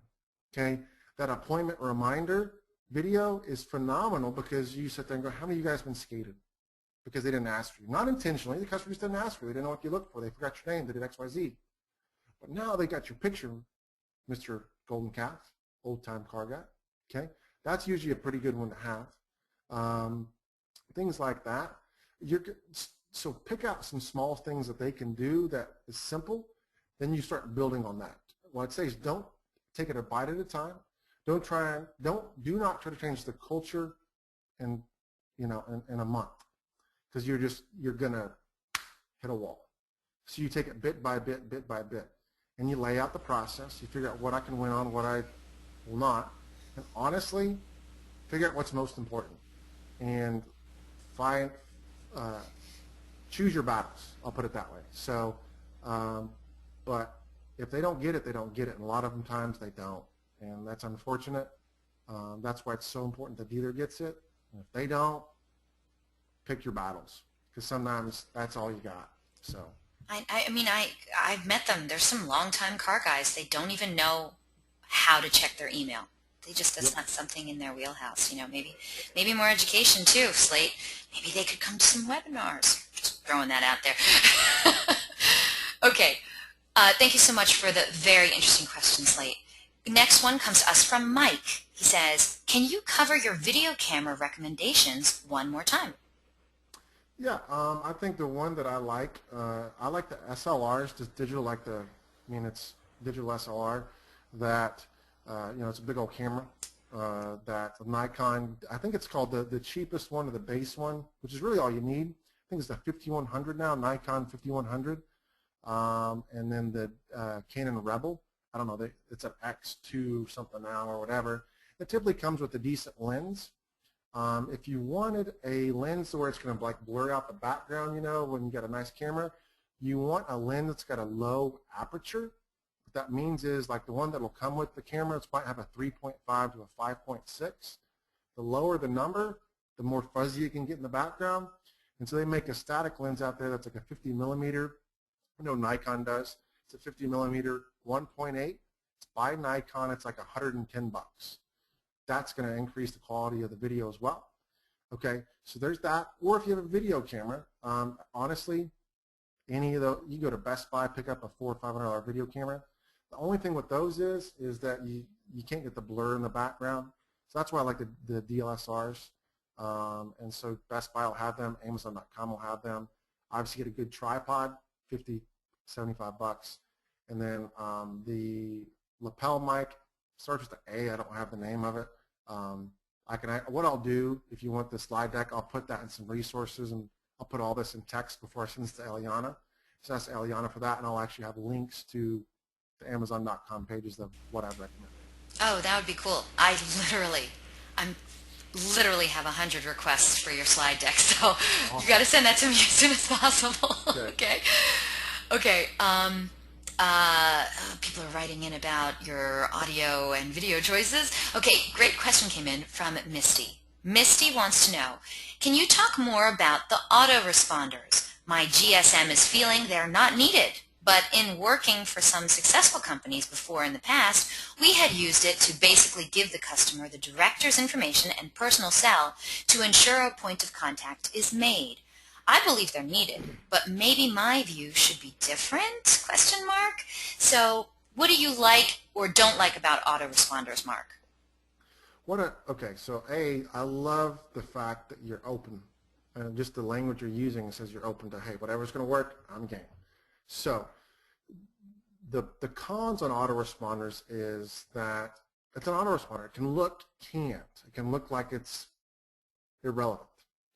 Okay. That appointment reminder video is phenomenal because you sit there and go, how many of you guys have been skated? Because they didn't ask for you. Not intentionally, the customer just didn't ask for you. They didn't know what you looked for. They forgot your name. They did X, Y, Z. But now they got your picture, Mr. Golden Calf, old-time car guy. Okay? That's usually a pretty good one to have. Things like that. So pick out some small things that they can do that is simple. Then you start building on that. What I'd say is don't take it a bite at a time. Do not try to change the culture in a month, because you're gonna hit a wall. So you take it bit by bit, and you lay out the process. You figure out what I can win on, what I will not, and honestly, figure out what's most important, and choose your battles. I'll put it that way. So, but if they don't get it, they don't get it, and a lot of times they don't. And that's unfortunate. That's why it's so important the dealer gets it. And if they don't, pick your battles, because sometimes that's all you got. So I've met them. There's some longtime car guys. They don't even know how to check their email. That's not something in their wheelhouse. Maybe more education too, Slate. Maybe they could come to some webinars. Just throwing that out there. Okay. Thank you so much for the very interesting question, Slate. Next one comes to us from Mike. He says, can you cover your video camera recommendations one more time? Yeah, I think the one that I like the SLRs, just digital, it's digital SLR, that, it's a big old camera, that Nikon, I think it's called the cheapest one or the base one, which is really all you need. I think it's the 5100 now, Nikon 5100, and then the Canon Rebel. I don't know, it's an X2 something now or whatever. It typically comes with a decent lens. If you wanted a lens where it's going to blur out the background, when you got a nice camera, you want a lens that's got a low aperture. What that means is the one that will come with the camera, it might have a 3.5 to a 5.6. The lower the number, the more fuzzy you can get in the background. And so they make a static lens out there that's like a 50 millimeter. I know Nikon does. It's a 50 millimeter 1.8. It's by Nikon. It's like $110. That's going to increase the quality of the video as well. Okay, so there's that. Or if you have a video camera, honestly, any of those, you go to Best Buy, pick up a $400 or $500 video camera. The only thing with those is that you can't get the blur in the background. So that's why I like the DLSRs. And so Best Buy will have them. Amazon.com will have them. Obviously, get a good tripod, $50, $75. And then the lapel mic starts with the A. I don't have the name of it. What I'll do, if you want the slide deck, I'll put that in some resources, and I'll put all this in text before I send this to Eliana. So that's Eliana for that, and I'll actually have links to the Amazon.com pages of what I've recommended. Oh, that would be cool. I'm literally have 100 requests for your slide deck, so awesome. You got to send that to me as soon as possible. Okay. Okay. People are writing in about your audio and video choices. Okay, great question came in from Misty. Misty wants to know, can you talk more about the autoresponders? My GSM is feeling they're not needed, but in working for some successful companies before in the past, we had used it to basically give the customer the director's information and personal cell to ensure a point of contact is made. I believe they're needed, but maybe my view should be different? ? So what do you like or don't like about autoresponders, Mark? Okay, so I love the fact that you're open. And just the language you're using says you're open to, hey, whatever's going to work, I'm game. So the cons on autoresponders is that it's an autoresponder. It can look like it's irrelevant,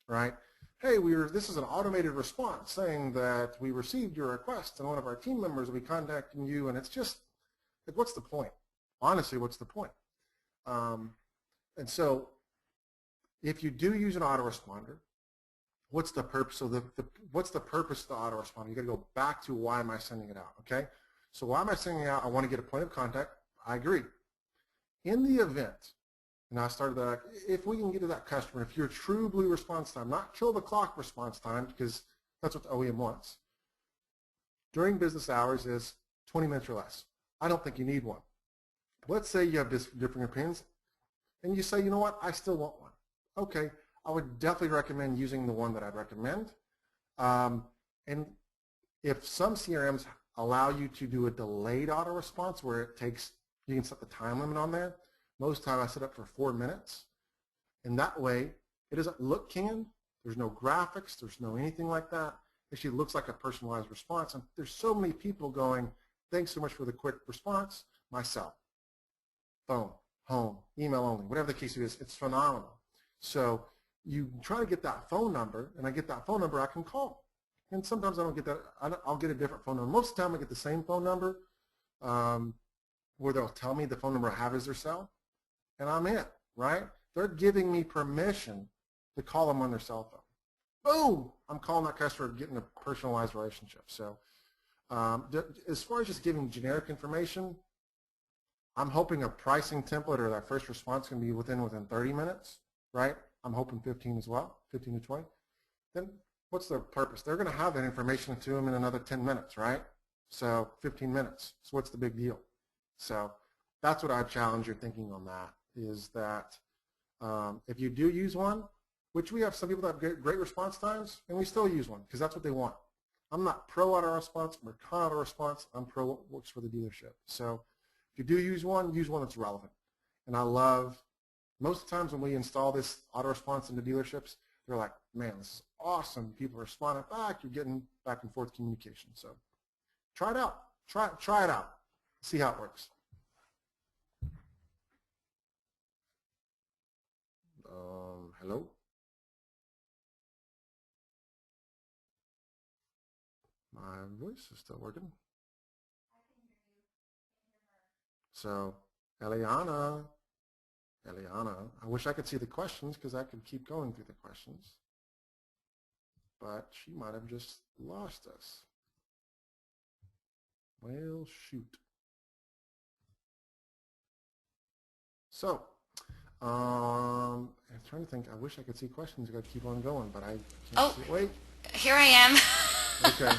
right? Hey, this is an automated response saying that we received your request and one of our team members will be contacting you, and it's just, like, what's the point? Honestly, what's the point? And so if you do use an autoresponder, what's the purpose of what's the purpose of the autoresponder? You got to go back to why am I sending it out, okay? So why am I sending it out? I want to get a point of contact. I agree. In the event, and I started that, if we can get to that customer, if you're true blue response time, not kill the clock response time, because that's what the OEM wants, during business hours is 20 minutes or less. I don't think you need one. Let's say you have differing opinions, and you say, you know what, I still want one. Okay, I would definitely recommend using the one that I'd recommend. And if some CRMs allow you to do a delayed auto response where it takes, you can set the time limit on there. Most time I set up for 4 minutes. And that way, it doesn't look canned. There's no graphics. There's no anything like that. It actually looks like a personalized response. And there's so many people going, thanks so much for the quick response. My cell, phone, home, email only, whatever the case is, it's phenomenal. So you try to get that phone number, and I get that phone number, I can call. And sometimes I don't get that. I'll get a different phone number. Most of the time I get the same phone number where they'll tell me the phone number I have is their cell, and I'm in, right? They're giving me permission to call them on their cell phone. Boom! I'm calling that customer, getting a personalized relationship. So as far as just giving generic information, I'm hoping a pricing template or that first response can be within 30 minutes, right? I'm hoping 15 as well, 15 to 20. Then what's their purpose? They're going to have that information to them in another 10 minutes, right? So 15 minutes. So what's the big deal? So that's what I challenge your thinking on that, is that if you do use one, which we have some people that have great response times, and we still use one because that's what they want. I'm not pro auto response, I'm con auto response, I'm pro what works for the dealership. So if you do use one that's relevant. And I love, most of the times when we install this auto response into dealerships, they're like, man, this is awesome. People are responding back. You're getting back and forth communication. So try it out. Try it out. See how it works. Hello? My voice is still working. So, Eliana, I wish I could see the questions because I could keep going through the questions. But she might have just lost us. Well, shoot. So, I'm trying to think. I wish I could see questions. I got to keep on going, but I can't see. Wait. Here I am. Okay.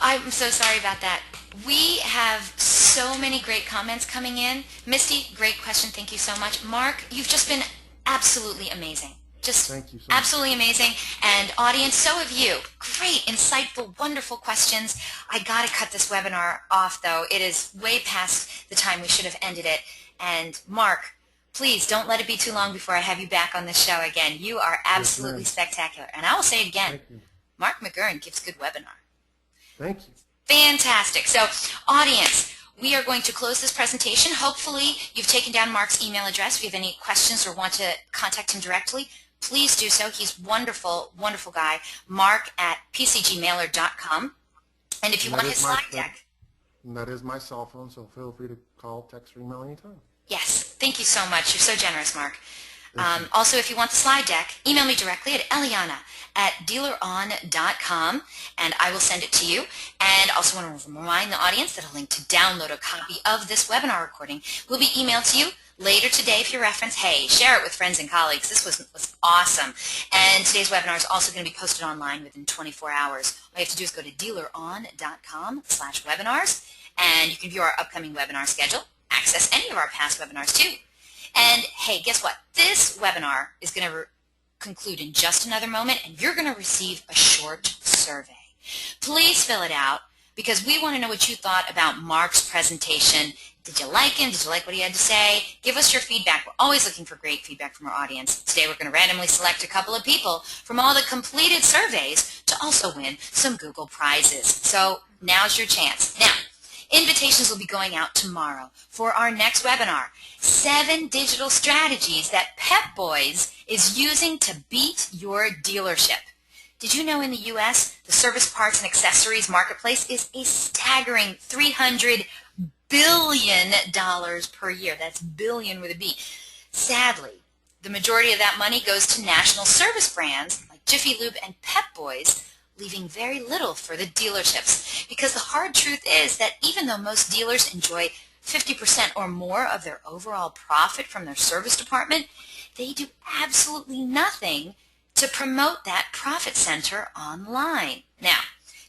I'm so sorry about that. We have so many great comments coming in. Misty, great question. Thank you so much. Mark, you've just been absolutely amazing. Just Thank you so absolutely amazing. And audience, so have you. Great, insightful, wonderful questions. I got to cut this webinar off, though. It is way past the time we should have ended it. And Mark, please don't let it be too long before I have you back on the show again. You are absolutely spectacular. And I will say again, Mark McGurren gives good webinar. Thank you. Fantastic. So, audience, we are going to close this presentation. Hopefully, you've taken down Mark's email address. If you have any questions or want to contact him directly, please do so. He's wonderful, wonderful guy. Marc at pcgmailer.com. And if you want his slide deck. And that is my cell phone, so feel free to call, text, or email anytime. Yes. Thank you so much. You're so generous, Marc. Also, if you want the slide deck, email me directly at Eliana at DealerOn.com, and I will send it to you. And also want to remind the audience that a link to download a copy of this webinar recording will be emailed to you later today for your reference. Hey, share it with friends and colleagues. This was awesome. And today's webinar is also going to be posted online within 24 hours. All you have to do is go to DealerOn.com/webinars, and you can view our upcoming webinar schedule, access any of our past webinars too. And hey, guess what? This webinar is going to conclude in just another moment, and you're going to receive a short survey. Please fill it out because we want to know what you thought about Marc's presentation. Did you like him? Did you like what he had to say? Give us your feedback. We're always looking for great feedback from our audience. Today we're going to randomly select a couple of people from all the completed surveys to also win some Google prizes. So now's your chance. Now, invitations will be going out tomorrow for our next webinar, 7 digital strategies that Pep Boys is using to beat your dealership. Did you know in the U.S., the service parts and accessories marketplace is a staggering $300 billion per year? That's billion with a B. Sadly, the majority of that money goes to national service brands like Jiffy Lube and Pep Boys, leaving very little for the dealerships. Because the hard truth is that even though most dealers enjoy 50% or more of their overall profit from their service department, they do absolutely nothing to promote that profit center online. Now,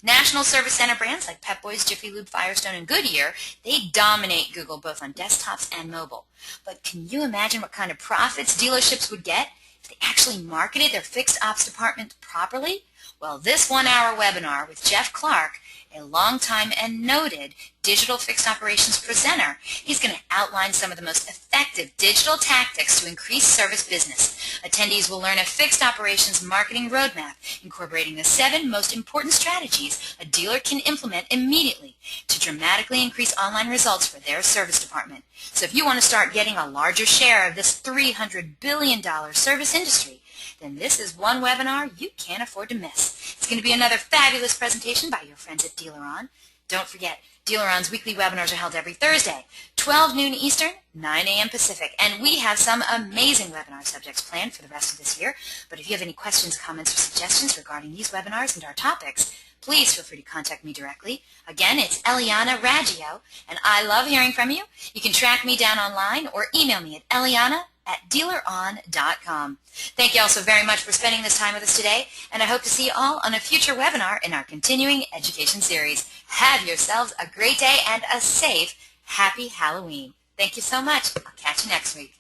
national service center brands like Pep Boys, Jiffy Lube, Firestone, and Goodyear, they dominate Google both on desktops and mobile. But can you imagine what kind of profits dealerships would get if they actually marketed their fixed ops department properly? Well, this 1-hour webinar with Jeff Clark, a longtime and noted digital fixed operations presenter, he's going to outline some of the most effective digital tactics to increase service business. Attendees will learn a fixed operations marketing roadmap incorporating the 7 most important strategies a dealer can implement immediately to dramatically increase online results for their service department. So if you want to start getting a larger share of this $300 billion service industry, then this is one webinar you can't afford to miss. It's going to be another fabulous presentation by your friends at DealerOn. Don't forget, DealerOn's weekly webinars are held every Thursday, 12 noon Eastern, 9 a.m. Pacific, and we have some amazing webinar subjects planned for the rest of this year. But if you have any questions, comments, or suggestions regarding these webinars and our topics, please feel free to contact me directly. Again, it's Eliana Raggio, and I love hearing from you. You can track me down online or email me at Eliana@DealerOn.com. Thank you all so very much for spending this time with us today, and I hope to see you all on a future webinar in our continuing education series. Have yourselves a great day and a safe, happy Halloween. Thank you so much. I'll catch you next week.